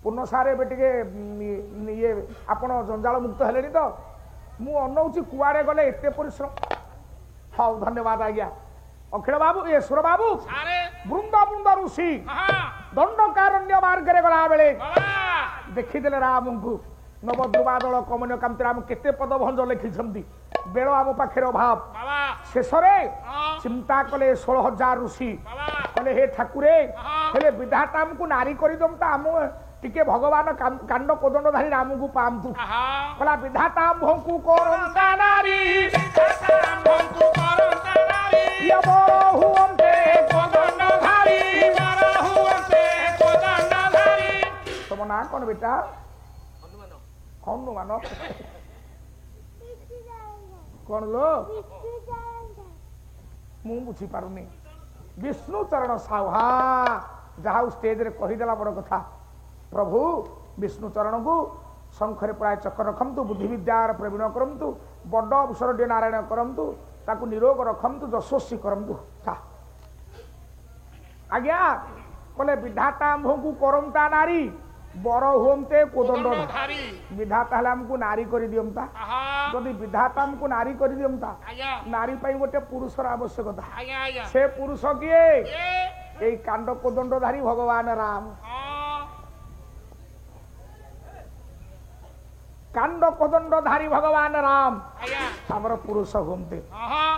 ପୂର୍ଣ୍ଣ ସାର୍ ଏବେ ଟିକେ ଇଏ ଆପଣ ଜଞ୍ଜାଳ ମୁକ୍ତ ହେଲେଣି ତ ମୁଁ ଅନଉଛି କୁଆଡ଼େ ଗଲେ ଏତେ ପରିଶ୍ରମ। ହଉ ଧନ୍ୟବାଦ ଆଜ୍ଞା। ଅଖିଳ ବାବୁ ସୁର ବାବୁ ବୃନ୍ଦ ଋଷି ଦଣ୍ଡକାରଣ୍ୟ ମାର୍ଗରେ ଗଲାବେଳେ ଦେଖିଦେଲେ ରାମଙ୍କୁ। ନବଦୃବାଦଳ କମନୀୟ କାନ୍ତି ରାମ କେତେ ପଦଭଞ୍ଜ ଲେଖିଛନ୍ତି। ବେଳ ଆମ ପାଖରେ ଅଭାବ। ଶେଷରେ ଚିନ୍ତା କଲେ 16,000 ଋଷି କହିଲେ ହେ ଠାକୁରେ ହେଲେ ବିଧାତା ଆମକୁ ନାରୀ କରିଦନ୍ତା ଆମ ଟିକେ ଭଗବାନ କାଣ୍ଡ କୋଦଣ୍ଡଧାରୀ ରାମକୁ ପାଆନ୍ତୁ। କହିଲା ବିଧାତା ଆମ୍ଭଙ୍କୁ କରନ୍ତା ନାରୀ ତମ ନାଁ କଣ ବେଟା? ହନୁମାନ କଣ ଲୋ ମୁଁ ବୁଝିପାରୁନି। ବିଷ୍ଣୁ ଚରଣ ସାହୁ ଯାହା ଷ୍ଟେଜରେ କହିଦେଲା ବଡ କଥା। ପ୍ରଭୁ ବିଷ୍ଣୁ ଚରଣକୁ ଶଙ୍ଖରେ ପ୍ରାୟ ଚକ୍ର ରଖନ୍ତୁ, ବୁଦ୍ଧି ବିଦ୍ୟାର ପ୍ରବୀଣ କରନ୍ତୁ, ବଡ ଅବସରଟିଏ ନାରାୟଣ କରନ୍ତୁ, ତାକୁ ନିରୋଗ ରଖନ୍ତୁ, ଯଶସ୍ୱୀ କରନ୍ତୁ। ଆଜ୍ଞା କହିଲେ ବିଧାତା ଆମ୍ଭଙ୍କୁ କରନ୍ତା ନାରୀ ବର ହୁଅନ୍ତେ କୋଦଣ୍ଡଧାରୀ। ବିଧାତା ହେଲେ ଆମକୁ ନାରୀ କରିଦିଅନ୍ତା। ଯଦି ବିଧାତା ଆମକୁ ନାରୀ କରିଦିଅନ୍ତା ନାରୀ ପାଇଁ ଗୋଟେ ପୁରୁଷର ଆବଶ୍ୟକତା। ସେ ପୁରୁଷ କିଏ? ଏଇ କାଣ୍ଡ କୋଦଣ୍ଡଧାରୀ ଭଗବାନ ରାମ। କାଣ୍ଡ କୋଦଣ୍ଡଧାରୀ ଭଗବାନ ରାମ ଆମର ପୁରୁଷ ହୁଅନ୍ତେ।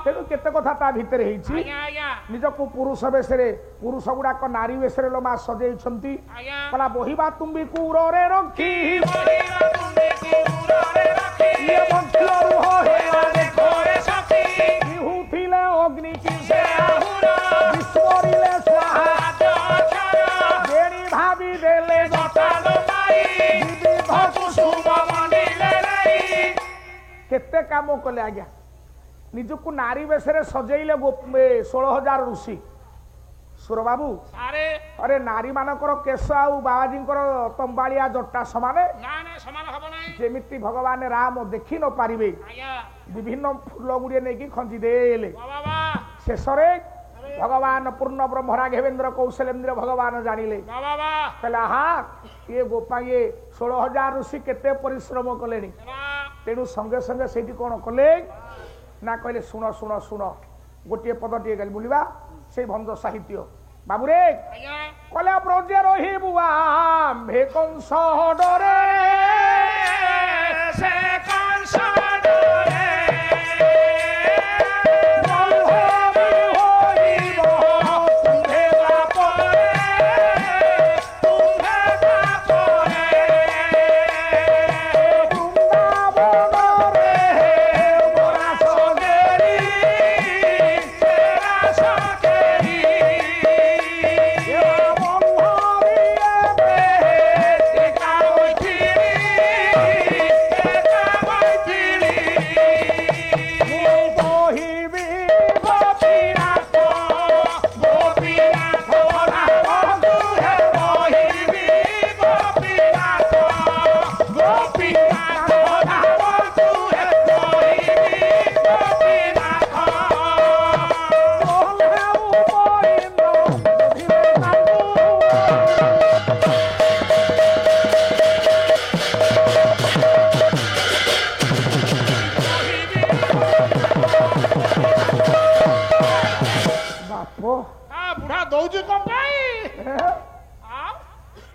ତେଣୁ କେତେ କଥା ତା ଭିତରେ ହେଇଛି। ନିଜକୁ ପୁରୁଷ ବେଶରେ ପୁରୁଷ ଗୁଡାକ ନାରୀ ବେଶରେ ଲୋ ମା ସଜେଇଛନ୍ତି। କହିଲା ବହିବା ତୁମ୍ବି କୁରରେ ରଖି ବିହୁଥିଲେ ଅଗ୍ନି ବିସ୍ମରିଲେ ବେଣୀ ଭାବି ଦେଲେ କେତେ କାମ କଲେ ଆଜ୍ଞା। ନିଜକୁ ନାରୀ ବେଶରେ ସଜେଇଲେ 16,000 ଋଷି। ସୁର ବାବୁ ଆରେ ନାରୀ ମାନଙ୍କର କେଶ ଆଉ ବାବାଜୀଙ୍କର ତମ୍ବାଳିଆ ଜଟା ସମାନେ ଯେମିତି ଭଗବାନ ରାମ ଦେଖି ନ ପାରିବେ ବିଭିନ୍ନ ଫୁଲ ଗୁଡିଏ ନେଇକି ଖଞ୍ଜି ଦେଲେ। ଶେଷରେ ଭଗବାନ ପୂର୍ଣ୍ଣ ବ୍ରହ୍ମ ରାଘବେନ୍ଦ୍ର କୌଶଲେନ୍ଦ୍ର ଭଗବାନ ଜାଣିଲେ। କହିଲେ ଇଏ ଗୋପା ଇଏ 16,000 ଋଷି କେତେ ପରିଶ୍ରମ କଲେଣି। ତେଣୁ ସଙ୍ଗେ ସଙ୍ଗେ ସେଇଠି କଣ କଲେ ନା କହିଲେ ଶୁଣ ଶୁଣ ଶୁଣ ଗୋଟିଏ ପଦ ଟିକେ ଗାଲି ବୁଲିବା ସେଇ ଭଞ୍ଜ ସାହିତ୍ୟ। ବାବୁରେ କହିଲେ ବ୍ରଜେ ରହିବୁ ଆମ୍ଭେ କଂସ ଡରେ ସେ କଂସ ଡରେ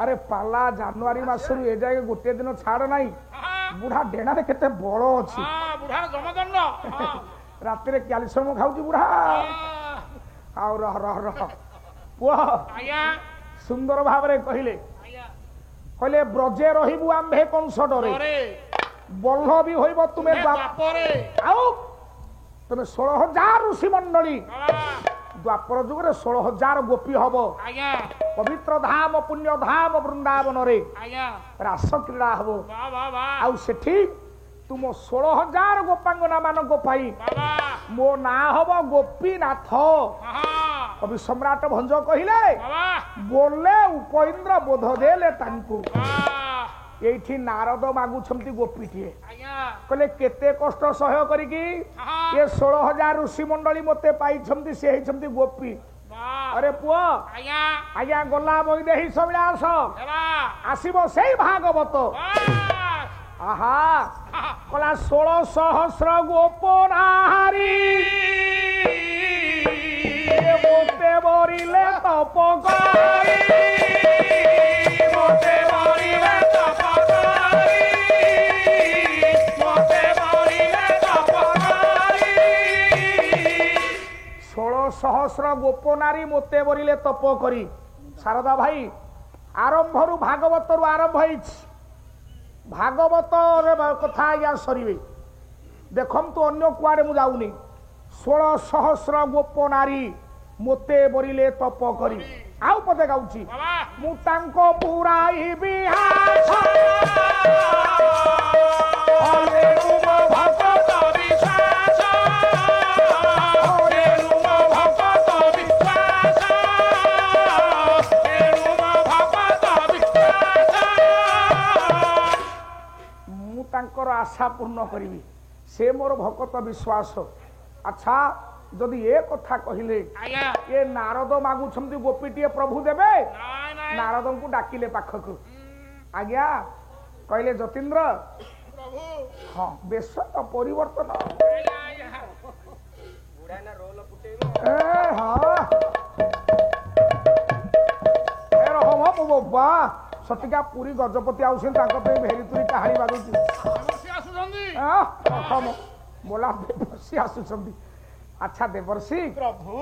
अरे पाला जानुआरी मासरू ए जाए गोटे दिन छाड़ नाही बुढ़ा डेणा रे केते बळ अछि बुढ़ा जमदन्न रात रे क्याल्शियम खाउची बुढ़ा आउ रह रह रह पुआ आया सुंदर भाव रे कहिले कहले ब्रजे रहिबु आम्भे कंस डरे बल्ल भी होइबो तुमे बापरे आउ तुमे 16,000 ऋषि मंडली द्वापर जुग 16,000 गोपी हबो पवित्र धाम पुण्य धाम वृंदावन रे रास क्रीड़ा हबो आउ सेठी तुम 16,000 गोपांगना मान गोपाई मो ना हबो गोपीनाथ। कवि सम्राट भंज कहिले बोले उपइंद्र बोध देले तांकु एठी नारद मागुछंती गोपीटिए कहले केते कष्ट सहय करिकी ये 16,000 ऋषि मंडली मते पाइछंती से हेछंती गोपी अरे पुओ ଆଜ୍ଞା आज्ञा गला बईदेही सविलास ହେଲା आसीबो सेई भागवत आहा कला 16 सहस्र गोपनारी मोते बरिले तपकारी मोते बरिले तपकारी मोते बरिले तपकारी 16 सहस्र गोपनारी मोते बरिले तप करी शारदा भाई आरंभरू भागवतरू आरंभ होइछि भागवत कथा आज्ञा सरीबे देखंतु अन्य कुआडे मु जाउनी 16 सहस्र गोपनारी मोते बरिले तप करी आउ पदे गाउची मु तांको पुराई बिहास ओरे रुम भक्त विश्वास ओरे रुम भक्त विश्वास ओरे रुम भक्त विश्वास मु तांकर आशा पूर्ण करिबी से मोर भक्त विश्वास अच्छा जदि ए कथा कहिले ଆଜ୍ଞା ए नारद मागुछंती गोपीटीए प्रभु देबे ନାଇଁ ନାଇଁ नारद को डाकिले पाखकु आज्ञा कहले जतीन्द्र ପ୍ରଭୁ हाँ बेश तो परिवर्तन ଆଜ୍ଞା ଆଜ୍ଞା ବୁଢା ନା ରୋଲ ଫୁଟେଇବ ए हाँ ए रहो मो बाबा सतिका पूरी गजपति आउछन तांको पे भेरितुरी कहानी बाजुची ଦେବର୍ଷି ଆସୁଛନ୍ତି हम बोला देवर्षि आसुछंती अच्छा देवर्षि ପ୍ରଭୁ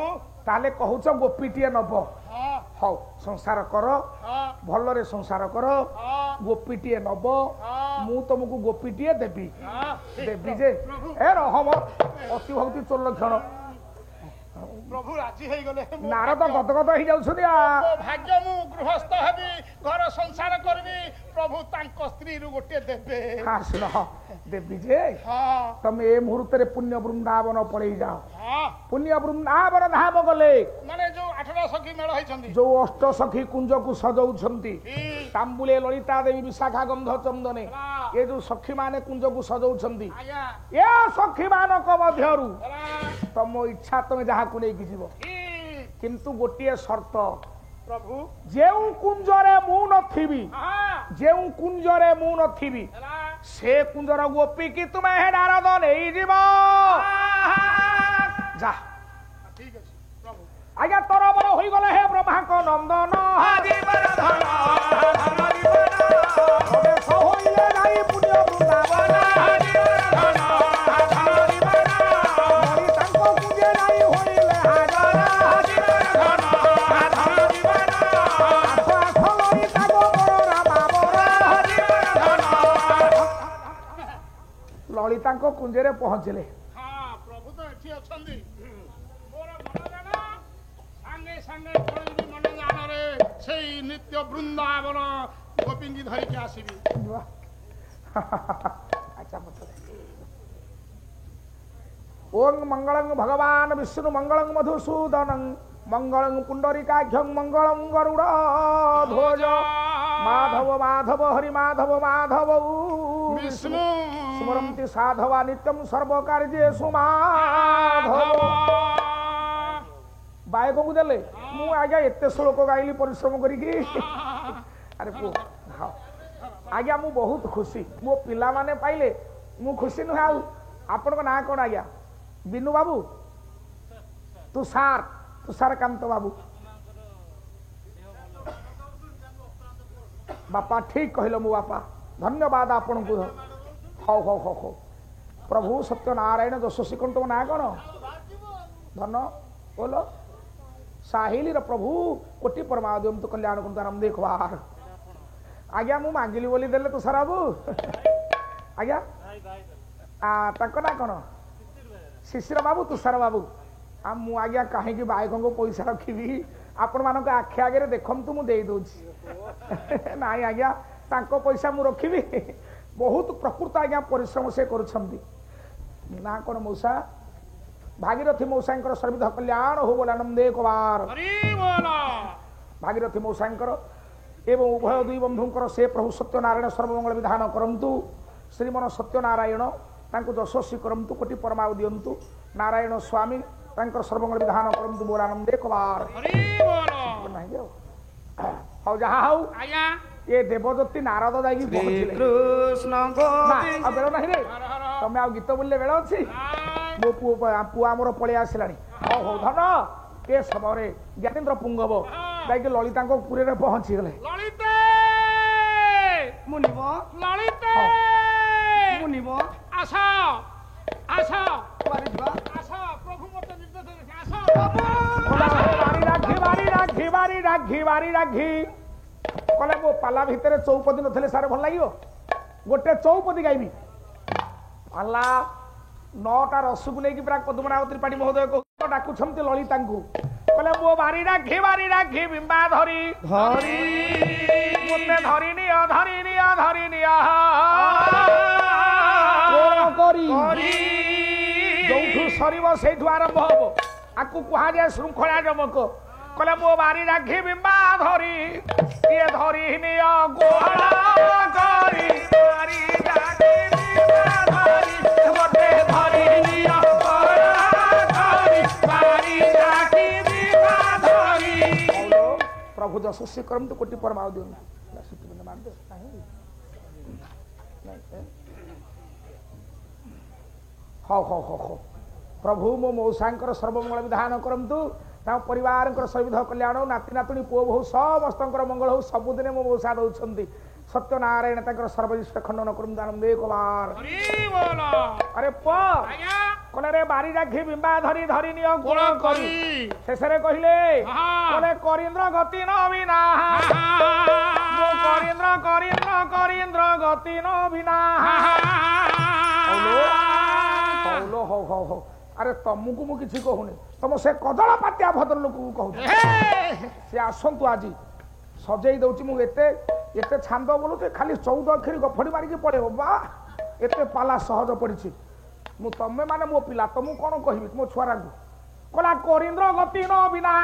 ताले कहूछ गोपीटीए नब ହଁ हौ संसार कर ହଁ भलरे संसार कर ହଁ गोपीटीए नब ହଁ मु तुमको गोपीटीए देबी ହଁ देबी जे ए रहम अति भक्ति तोर लक्षण ପ୍ରଭୁ ରାଜି ହେଇଗଲେ ମୋ नारद गदगद ହେଇ ଯାଉଛନ୍ତି ମୋ ଭାଗ୍ୟ ମୁଁ ଗୃହସ୍ଥ ହେବି ଘର ସଂସାର କରିବି ପ୍ରଭୁ ତାଙ୍କ ସ୍ତ୍ରୀରୁ ଗୋଟିଏ ଦେବେ हाँ सुन देबी जे ହଁ तमे ए मुहूर्त रे पुण्य वृंदावन पड़े जाओ ହଁ पुण्य वृंदावन धाम गले ମାନେ ଯୋଉ 8ଟା ସଖୀ ମେଳ ହେଇଛନ୍ତି जो अष्ट सखी कुंज को सजौछंती ଠିକ तांबुले ललिता देवी विशाखा गंध चंदने ये जो सखी माने कुंज को सजौछंती ଆଜ୍ଞା ए सखी मानक मध्यरु ହେଲା तम इच्छा तमे जहा को नै किजिवो ଠିକ किंतु गोटिए शर्त ପ୍ରଭୁ जेउ कुंजरे मु नथिबी ହଁ जेउ कुंजरे मु नथिबी ହେଲା से कुंजर गोपी की तुमे हे नारद नहीं जीव जा ଠିକ ଅଛି ପ୍ରଭୁ आज्ञा तोर बर होई गले हे ब्रह्मा को नंदन हाजीवर धन धन जीवन तबे सो होइले जाई पुण्य वृंदावन हाजीवर धन धन जीवन मोरी तांको पूजे जाई होइले हाजर हाजीवर धन धन जीवन आठो आठो लोरी तागो बड़ रामा बड़ हाजीवर धन ललितांको कुंजरे पहुंचले ହଁ ପ୍ରଭୁ ତ ଏଠି ଅଛନ୍ତି ମୋର ମନୋଯାନ ସାଙ୍ଗେ ସାଙ୍ଗେ ପଳେଇବି ମନୋଯାନରେ ସେଇ ନିତ୍ୟ ବୃନ୍ଦାବନ ଗୋପୀଙ୍କି ଧରିକି ଆସିବି अच्छा ओम मंगलं भगवान विष्णु मंगलं मधुसूदनं मंगलं पुंडरीकाख्यं मंगलं गरुड़ ध्वज माधव माधव हरि माधव माधव विष्णु स्मरन्ति साधवा नित्यं सर्वकार्येषु माधव बायक को देले मु आज्ञा एते श्लोक गाइली परिश्रम करिकी अरे पु हाँ आज्ञा मु बहुत खुशी मो पिला माने पाइले मु खुशी नुहे आउ आपण को ना कोन आज्ञा बिनु बाबू तुषार तुषारकांत बाबू बापा ठीक कहलो मो बापा धन्यवाद आपण को हौ हौ हौ हौ प्रभु सत्यनारायण यशस्वी कंठ ना कोन धन बोलो साहिली रे प्रभु कोटि परमादिम तो कल्याण कुंतारम देखवार आज्ञा मु मांगिली बोली देले तुषार बाबू आज्ञा ताको ना कोन शिशिर बाबू तुषार बाबू आ मु आज्ञा कहीं बायक को पैसा रखी आपण मान आखि आगे देखु मु दे दूची नाई आज्ञा तांको पैसा मु रखी बहुत प्रकृत आज्ञा परिश्रम से करुछंती ना कोन मौसा भागीरथी मौसांकर सर्वविध कल्याण हो बोला नंदे कुमार हरि बोल भागीरथी मौसांकर एवं उभय दुई बंधुंकर से प्रभु सत्यनारायण सर्वमंगल विधान करंतु श्रीमन सत्यनारायण तांको यशस्वी करंतु कोटि परमाव दियंतु नारायण स्वामी ତାଙ୍କର ସର୍ବମଙ୍ଗଳ ବିଧାନ କରନ୍ତୁ ମୋର ଆନନ୍ଦେ କବାର ହରି ବୋଲ ନାହିଁ ଆଉ ହଉ ଯାହା ହଉ ଆଜ୍ଞା ଏ ଦେବଦତ୍ତୀ ନାରଦ ଯାଇକି ପହଞ୍ଚିଲେ କୃଷ୍ଣ ନା, ଆଉ ବେଳ ନାହିଁ ରେ ତମେ ଆଉ ଗୀତ ବୋଲିଲେ ବେଳ ଅଛି ମୋ ପୁଅ ଆମର ପଳେଇ ଆସିଲାଣି ହଉ ହଉ ଧନ ଏ ସମୟରେ ଜ୍ଞାନେନ୍ଦ୍ର ପୁଙ୍ଗବ ଯାଇକି ଲଳିତାଙ୍କ ପୁରୀରେ ପହଞ୍ଚିଗଲେ ଲଳିତେ ମୁନିବ ଲଳିତେ ମୁନିବ ଆସ ଆସ କୁଆଡ଼େ ଯିବା ଆସ ପ୍ରଭୁ ମତେ ନିର୍ଦ୍ଦେଶ ଦେଇছে ଆସ ବାରି ରାଘି କଲେ ମୋ ପାଲା ଭିତରେ ଚୌପଦୀ ନଥିଲେ ସାର୍ ଭଲ ଲାଗିବ ଗୋଟେ ଚୌପଦୀ ଗାଇବି ପାଲା 9ଟା ରସକୁ ନେଇକି ପୁରା ପଦ୍ମନାଭ ତ୍ରିପାଠୀ ମହୋଦୟ ଡାକୁଛନ୍ତି ଲଳିତାଙ୍କୁ କଲେ ମୋ ବାରି ରାଘି ବିମ୍ବା ଧରି ମୋତେ ଧରି ନିଅ ଯୋଉଠୁ ସରିବ ସେଇଠୁ ଆରମ୍ଭ ହବ ଆକୁ କୁହାଯାଏ ଶୃଙ୍ଖଳା ଯମକ କଲେ ମୋ ବାରି ରାଘି ବିମ୍ବା ଧରି କିଏ ଧରି ନିଅ ଗୋଳା କରି ବାରି ରାଘି ବିମ୍ବା ଧରି ମୋତେ ଧରି ନିଅ ଗୋଳା କରି ବାରି ରାଘି ବିମ୍ବା ଧରି ପ୍ରଭୁ ଯଶସ୍ୱୀ କରନ୍ତୁ କୋଟି ପରମାଉ ଦିଅନ୍ତୁ ହଉ ପ୍ରଭୁ ମୋ ମଉସାଙ୍କର ସର୍ବମଙ୍ଗଳ ବିଧାନ କରନ୍ତୁ ତାଙ୍କ ପରିବାରଙ୍କର ସବିଧ କଲ୍ୟାଣ ନାତି ନାତୁଣୀ ପୁଅ ବୋହୁ ସମସ୍ତଙ୍କର ମଙ୍ଗଳ ହଉ ସବୁଦିନେ ମୋ ମଉସା ଦଉଛନ୍ତି ସତ୍ୟନାରାୟଣ ତାଙ୍କର ସର୍ବଜିଷ୍ଟ ଖଣ୍ଡନ କରନ୍ତୁ ଆନନ୍ଦେ କବାର ଆରେ କଲେ ରେ ବାରି ରାଘି ବିମ୍ବା ଧରି ନିଅ ଗୋଳ କରି ଶେଷରେ କହିଲେ କଲେ କରିନ୍ଦ୍ର ଗତି ନବିନା କରିନ୍ଦ୍ର ଗତି ନବିନା ହଉ ଆରେ ତମକୁ ମୁଁ କିଛି କହୁନି ତମ ସେ କଦଳ ପାତିଆ ଭଦ୍ର ଲୋକକୁ କହୁଛି ସେ ଆସନ୍ତୁ ଆଜି ସଜେଇ ଦଉଛି ମୁଁ ଏତେ ଛାନ୍ଦ ବୋଲୁଛି ଖାଲି 14 ଅକ୍ଷରୀ ଗଫଡ଼ି ମାରିକି ପଳେଇବ ବା ଏତେ ପାଲା ସହଜ ପଡିଛି ମୁଁ ତମେ ମାନେ ମୋ ପିଲା ତମକୁ କଣ କହିବି ମୋ ଛୁଆରାଙ୍କୁ କଲା କରିନ୍ଦ୍ର ଗତି ନ ବିନା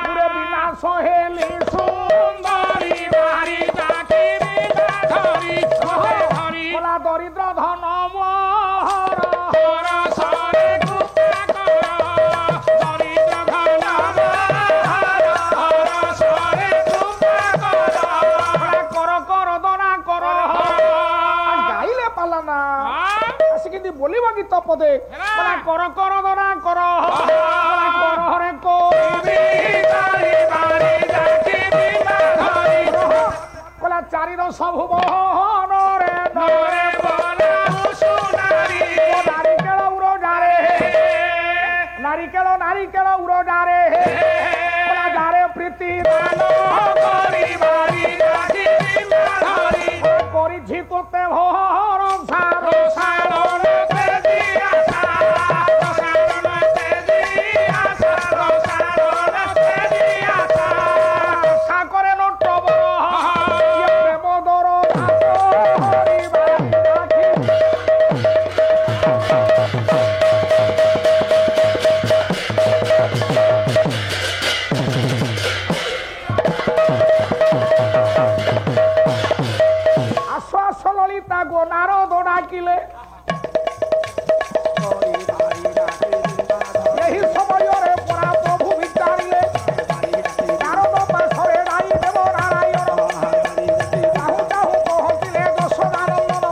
ପୁରେ ବିନା ସହେଲି ସୁନ୍ଦରୀ ବାରି ରାଘି ବିମ୍ବା ଧରି କଲା ଦରିଦ୍ର ଧନ बोलिब गीत पदे कर दना कर कला चारि सब बहन नारिकेल उड़ारे जारे प्रीति करी तोते भर नारद डाकिले यही समय परा प्रभु विचारिले नारद पाखरे राई देव नारायण चाहू चाहू पहुँचिले दशदानंदन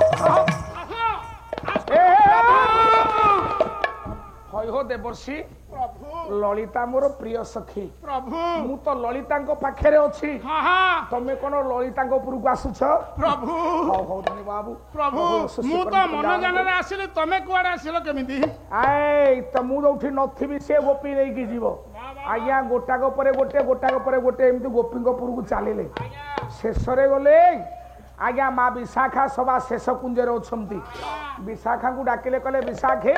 हय हो देवर्षि ललिता मोर प्रिय सखी प्रभु मु तो ललिता पाखे अच्छी तमें कौन ललिता उपरक आसुछ प्रभु हौ धनी बाबू प्रभु मु तो मन जान आसिली तमे कुआडे आसिलो केमिति आए तो मु जोठी नथिबी से गोपी लेकी जीवो आज्ञा गोटाक परे गोटे एमती गोपी पुरक चलिले शेष गले आज्ञा माँ विशाखा सभा शेष कुंजर अच्छी विशाखा को डाकिले कले विशाखे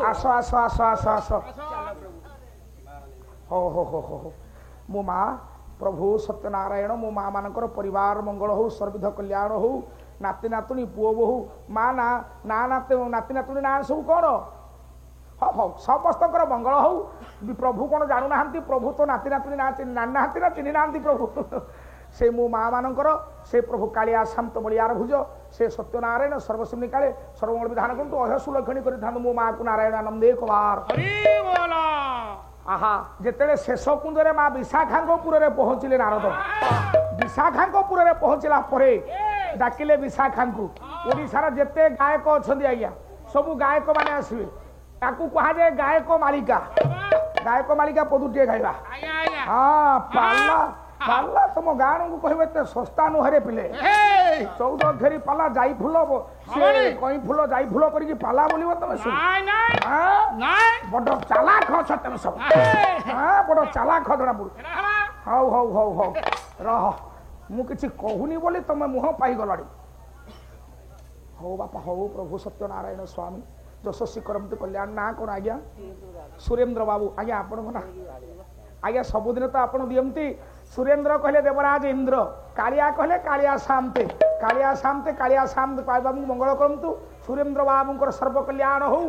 आस आस आस आस आस हो मो माँ प्रभु सत्यनारायण मो माँ मानकर परिवार मंगल हो सर्विध कल्याण हो नाती नातुणी पुओ बोहू माँ ना ना नाती नातुणी ना सब कौन हाँ समस्त मंगल हो प्रभु कौन जानू ना प्रभु तो नाती नातुणी ना चिन्ह ना चिन्ह ना प्रभु से मो माँ मानकर से प्रभु कालिया शांत बलियार भुज से सत्यनारायण सर्वसिमि काले सर्वमंगल विधान करतु अहसुलक्षणी कर मो माँ को नारायण आनंदे कुमार आहा जेतेले शेष कुंजरे माँ विशाखापुर में पहुंचले नारद विशाखापुर में पहुंचला परे डाकिले विशाखा ओडिशार जेते गायक अच्छा आज्ञा सबू गायक माने आसवे ताकू कहा जाए गायक मालिका पदुटे गाइबा हाँ पाला पाला तुम गाँव को कहे एत सस्ता नुहरे पिले 14 घेरी पाला जाई फूल कई फूल जाई फूल करके पाला बोलिव तुम बड़ चालाक अछ तुम सब हाँ बड़ चालाक जना पड़ू हौ हौ हौ हौ रह मु किछि कहूनी बोली तुम मुह पाई गलाड़ी हौ बापा हौ प्रभु सत्यनारायण स्वामी यशस्वी करमती कल्याण ना कौन आज्ञा सुरेंद्र बाबू आज्ञा आपण ना आज्ञा सबुदिन तो आप दियंती सुरेंद्र कहले देवराज इंद्र कालिया कहले कालिया शांते पाइबा मंगल करतु सुरेंद्र बाबू सर्व कल्याण हो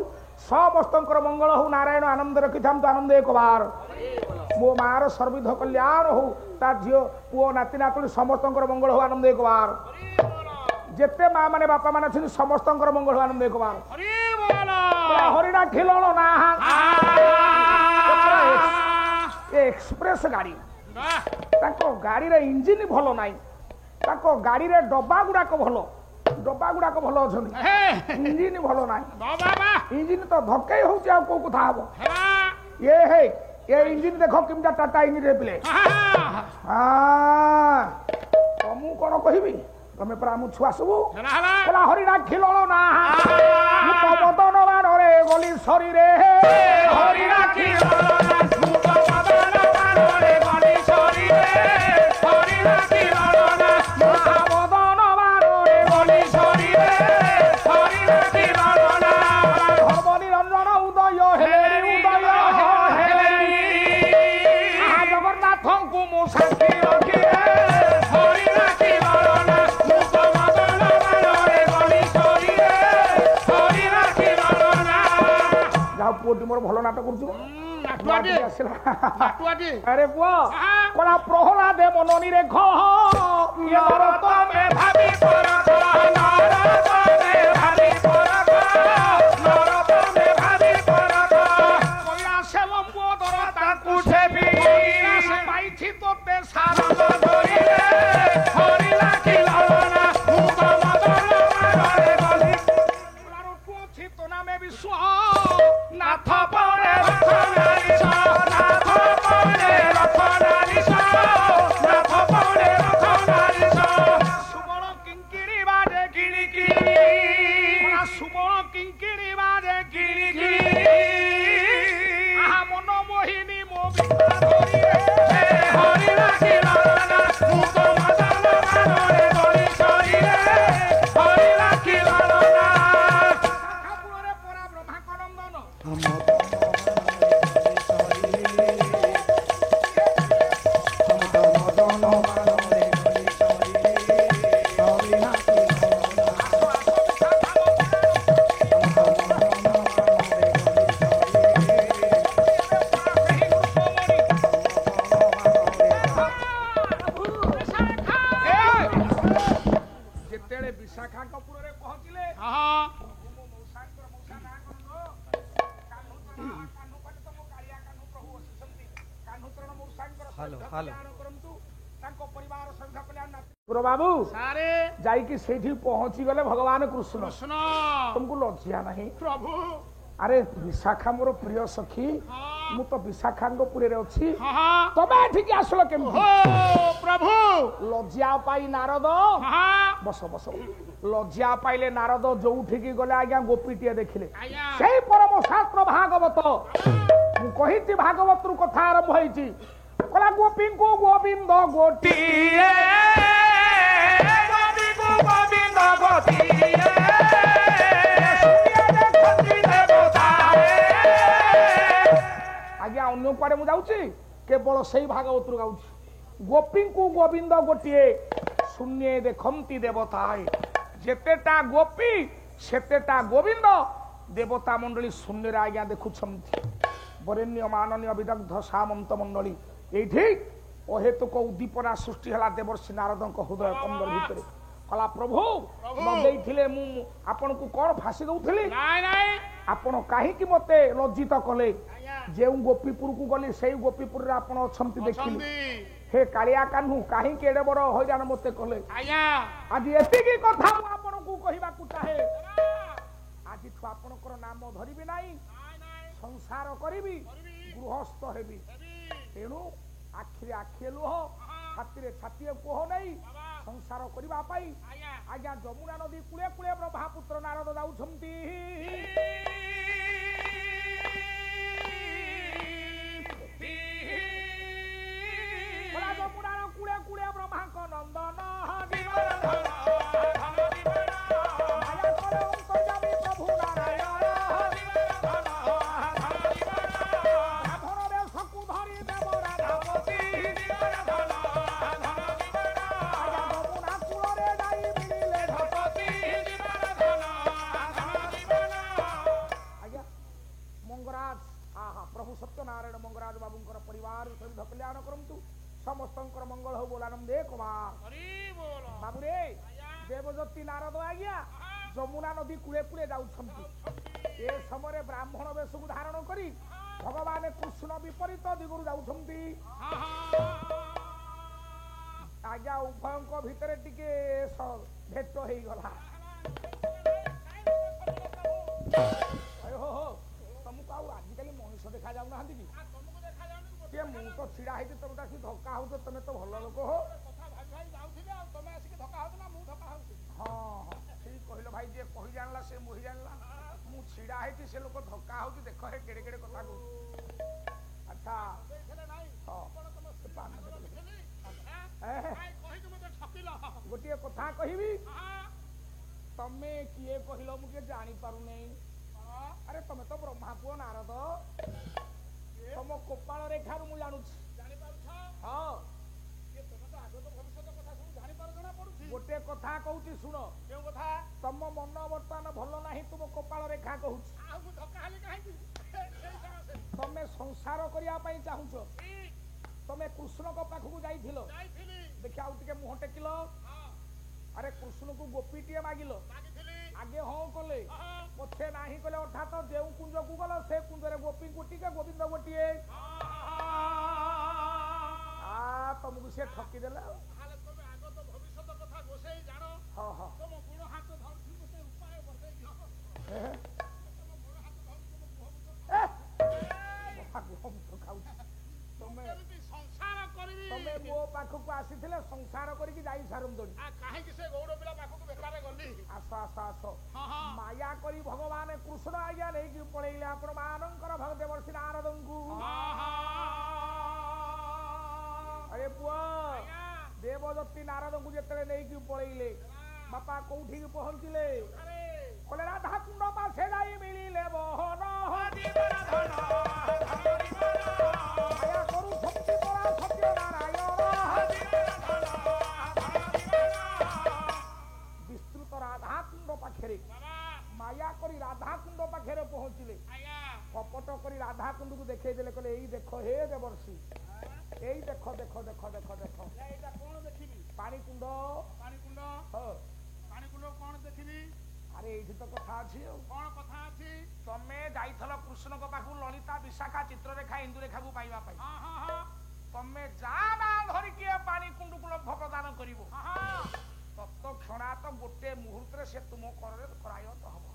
समस्त मंगल हो नारायण आनंद रखी था आनंद एक बार मो मार सर्विध कल्याण हो ता झील पुओ नाती नातुणी समस्त मंगल हो आनंद एक बार जेते माँ माने बापा माने अच्छे समस्त मंगल हो आनंद एक बार हरिणा खिलण ना एक्सप्रेस गाड़ी गाड़ी रे इंजिन भल ना गाड़ी रे डब्बा गुड़ाक भल अच्छा इंजिन भल ना इंजिन तो धक्के हो कथा हम ये इंजिन देख केमता टाटा इंजिन पिले तुमको कौन कहबी तमें परा मु छुआ सबू हरिणा खिलण ना बदन बाणरे गली शरीर हरिणा मोर भल नाटक अरे पुआ कला प्रहलाद मननी रे बाबू जाइकी सेठी पहुंची गले भगवान कृष्ण तुमको लज्जा नहीं प्रभु अरे विशाखा मोर प्रिय सखी मु तो विशाखापुर अच्छी तबे ठीक आसल के प्रभु लज्जा पाई नारद बस बस लज्जा पाइले नारद जो ठीक गले आज्ञा गोपीटे देखिले से परम शास्त्र भागवत मु कही भागवत रु कथा आरंभ होईची कला गोपी को गोविंद गोटिए गोविंद गोटिए आज्ञा अन्य कुआडे मु जाउची केवल सही भागवत रु गाउची गोपी को गोविंद गोटिए शून्य देखंती देवताए जेतेटा गोपी सेतेटा गोविंद देवता मंडली शून्य आज्ञा देखुछंती वरेण्य माननीय विदग्ध सामंत मंडली एठी ଅହେତୁକ ଉଦ୍ଦୀପନା ସୃଷ୍ଟି ହେଲା ଦେବର୍ଷି ନାରଦଙ୍କ ହୃଦୟ କନ୍ଦର ଭିତରେ। କଲା ପ୍ରଭୁ ପ୍ରଭୁ। ଲଗେଇଥିଲେ ମୁଁ ଆପଣଙ୍କୁ କଣ ଫାଶୀ ଦଉଥିଲି? ନାଇଁ ନାଇଁ ଆପଣ କାହିଁକି ମତେ ଲଜ୍ଜିତ କଲେ? ଆଜ୍ଞା ଯେଉଁ ଗୋପୀପୁରକୁ ଗଲି ସେଇ ଗୋପୀପୁରରେ ଆପଣ ଅଛନ୍ତି ଦେଖିଲି। ଅଛନ୍ତି ହେ କାଳିଆ କାହ୍ନୁ କାହିଁକି ଏଡେ ବଡ ହଇରାଣ ମତେ କଲେ? ଆଜ୍ଞା ଆଜି ଏତିକି କଥା ମୁଁ ଆପଣଙ୍କୁ କହିବାକୁ ଚାହେଁ। ଆଜିଠୁ ଆପଣଙ୍କର ନାମ ଧରିବି ନାହିଁ, ନାଇଁ ନାଇଁ ସଂସାର କରିବି, କରିବି ଗୃହସ୍ଥ ହେବି। ହେବି ତେଣୁ ଆଖିରେ ଆଖିଏ ଲୁହ, ଛାତିରେ ଛାତିଏ କୋହ ନେଇ ବାବା ସଂସାର କରିବା ପାଇଁ ଆଜ୍ଞା ଆଜ୍ଞା ଯମୁନା ନଦୀ କୂଳେ କୂଳେ ବ୍ରହ୍ମାପୁତ୍ର ନାରଦ ଯାଉଛନ୍ତି। କଳା ଯମୁନାର କୂଳେ କୂଳେ ବ୍ରହ୍ମାଙ୍କ ନନ୍ଦନ ମାୟା କରେ ଅନ୍ତର୍ଯାମୀ ପ୍ରଭୁ ନାରାୟଣ। ବ୍ରାହ୍ମଣ ବେଶକୁ ଧରି ଦେବରା ଧାମତି। ଆଜ୍ଞା ଯମୁନା କୂଳରେ ଯାଇ ମିଳିଲେ ଢପତି। ଆଜ୍ଞା ମଙ୍ଗରାଜ ପ୍ରଭୁ ସତ୍ୟନାରାୟଣ ମଙ୍ଗରାଜ ବାବୁଙ୍କର ପରିବାର ସହିତ କଲ୍ୟାଣ କରନ୍ତୁ। ସମସ୍ତଙ୍କର ମଙ୍ଗଳ ହଉ ବୋଲ ଆନନ୍ଦେ କୁମାର। ହରି ବୋଲ ବାବୁରେ ଦେବଦତ୍ତୀ ନାରଦ ଆଜ୍ଞା ଯମୁନା ନଦୀ କୂଳେ କୂଳେ ଯାଉଛନ୍ତି। ଏ ସମୟରେ ବ୍ରାହ୍ମଣ ବେଶକୁ ଧାରଣ କରି ଭଗବାନ କୃଷ୍ଣ ବିପରୀତ ଦିଗରୁ ଯାଉଛନ୍ତି। ଆଜ୍ଞା ଉଭୟଙ୍କ ଭିତରେ ଟିକେ ଭେଟ ହେଇଗଲା। ତମକୁ ଆଉ ଆଜିକାଲି ମଣିଷ ଦେଖା ଯାଉନାହାନ୍ତି କି? ତମକୁ ଦେଖାଯାଉନି ଟିକେ ମୁଁ ତ ଛିଡା ହେଇଛି ତମେ ଆସି ଧକ୍କା ହଉଛ। ତମେ ତ ଭଲ ଲୋକ ହୋ। କଥା ଭାବି ଭାବି ଯାଉଥିବେ ଆଉ ତମେ ଆସିକି ଧକ୍କା ହଉଛ ନା ମୁଁ ଧକ୍କା ହଉଛି? ହଁ ହଁ ଠିକ କହିଲ ଭାଇ। ଯିଏ କହି ଜାଣିଲା ସେ ମୋହି ଜାଣିଲା। ମୁଁ ଛିଡା ହେଇଛି ସେ ଲୋକ ଧକ୍କା ହଉଛି। ଦେଖ ହେ କେଡେ କେଡେ କଥା କହୁଛି। ଆଚ୍ଛା ଦେଇଥିଲେ ନାଇଁ ହଁ କଣ ତମ ସ୍ତ୍ରୀ ପାନ ବାହାଘର ଦେଲେ। ଦେଖିଲି? ଏ, କାଇଁ କହିକି ମତେ ଠକିଲ? ଗୋଟିଏ କଥା କହିବି। ଆହା, ତମେ କିଏ କହିଲ ମୁଁ ଟିକେ ଜାଣିପାରୁନେଇ। କଣ? ଆରେ ତମେ ତ ବ୍ରହ୍ମା ପୁଅ ନାରଦ। ତମ କପାଳ ରେଖାରୁ ମୁଁ ଜାଣୁଛି। ଜାଣିପାରୁଛ? ହଁ କିଏ ତମେ ତ ଆଗତ ଭବିଷ୍ୟତ କଥା ସବୁ ଜାଣିପାର ଜଣା ପଡୁଛି। ଗୋଟେ କଥା କହୁଛି ଶୁଣ। କେଉଁ କଥା? ତମ ମନ ବର୍ତ୍ତମାନ ଭଲ ନାହିଁ। ତୁମ କପାଳ ରେଖା କହୁଛି। ଆଉ ମୁଁ ଧକ୍କା ହେଲି କାହିଁକି? ସେଇ ସକାଶେ। ତମେ ସଂସାର କରିବା ପାଇଁ ଚାହୁଁଛ। ଠିକ୍, ତମେ କୃଷ୍ଣଙ୍କ ପାଖକୁ ଯାଇଥିଲ। ଯାଇଥିଲି। ଦେଖି ଆଉ ଟିକେ ମୁହଁ ଟେକିଲ। ହଁ, ଆରେ କୃଷ୍ଣଙ୍କୁ ଗୋପୀଟିଏ ମାଗିଲ। ମାଗିଥିଲି। ଆଗେ ହଁ କଲେ, ହଁ, ପଛେ ନାହିଁ କଲେ। ଅର୍ଥାତ ଯେଉଁ କୁଞ୍ଜକୁ ଗଲ ସେ କୁଞ୍ଜରେ ଗୋପୀଙ୍କୁ ଟିକେ ଗୋବିନ୍ଦ ଗୋଟିଏ। ତମକୁ ସେ ଠକିଦେଲେ ଆଉ। ତାହେଲେ ତମେ ଆଗତ ଭବିଷ୍ୟତ କଥା ଗୋସେଇ ଜାଣ। ହଁ ହଁ ତମ ଗୋଡ଼ ହାତ ଧରୁଛି ଗୋଟେ ଉପାୟ ବତେଇ ଦିଅ। ଏ, ତମ ଗୋଡ଼ ହାତ ଧରୁଛି ତମ ମୁହଁକୁ ଏ, ମୁଁ ତ ଖାଉଛି। ତମେ କେମିତି ସଂସାର କରିବି? ତମେ ମୋ ପାଖକୁ ଆସିଥିଲେ ସଂସାର କରିକି ଯାଇ ସାରନ୍ତଣି। କାହିଁକି ସେ ଗୌଡ଼ ପିଲା ପାଖକୁ ବେକାରେ ଗଲି? ଆସ ଆସ ଆସ। ହଁ ହଁ ମାୟା କରି ଭଗବାନ କୃଷ୍ଣ ଆଜ୍ଞା ନେଇକି ପଳେଇଲେ ଆପଣ ମାନଙ୍କର ଦେବର୍ଷି ନାରଦଙ୍କୁ। ଆରେ ପୁଅ ଦେବଦତ୍ତୀ ନାରଦଙ୍କୁ ଯେତେବେଳେ ନେଇକି ପଳେଇଲେ ବାପା କୋଉଠିକି ପହଞ୍ଚିଲେ? କହିଲେ ରାଧାକୁଣ୍ଡ ପାଶେ ଯାଇ ମିଳିଲେ ବହନ। ମାୟା କରୁଛନ୍ତି ପରା ସତ୍ୟନାରାୟଣ। ବିସ୍ତୃତ ରାଧାକୁଣ୍ଡ ପାଖରେ ମାୟା କରି ରାଧାକୁଣ୍ଡ ପାଖରେ ପହଞ୍ଚିଲେ। କପଟ କରି ରାଧାକୁଣ୍ଡକୁ ଦେଖେଇ ଦେଲେ। କହିଲେ ଏଇ ଦେଖ ହେ ଦେବର୍ଷି, ଏଇ ଦେଖ ଦେଖ ଦେଖ ଦେଖ ଦେଖ ଏଇଟା କଣ ଦେଖିବି? ପାଣି କୁଣ୍ଡ। ପାଣିକୁଣ୍ଡ। ହଁ ପାଣିକୁଣ୍ଡ କଣ ଦେଖିବି? ଆରେ ଏଇଠି ତ କଥା ଅଛି ଆଉ। କଣ କଥା ଅଛି? ତମେ ଯାଇଥିଲ କୃଷ୍ଣଙ୍କ ପାଖକୁ ଲଳିତା ବିଶାଖା ଚିତ୍ରରେଖା ଇନ୍ଦୁରେଖାକୁ ପାଇବା ପାଇଁ। ହଁ ହଁ ହଁ ତମେ ଯା ନା ଧରିକି ଏ ପାଣି କୁଣ୍ଡକୁ ଲମ୍ଫ ପ୍ରଦାନ କରିବ। ତତ୍କ୍ଷଣାତ ଗୋଟେ ମୁହୂର୍ତ୍ତରେ ସେ ତୁମ କରରେ କରାୟତ ହବ।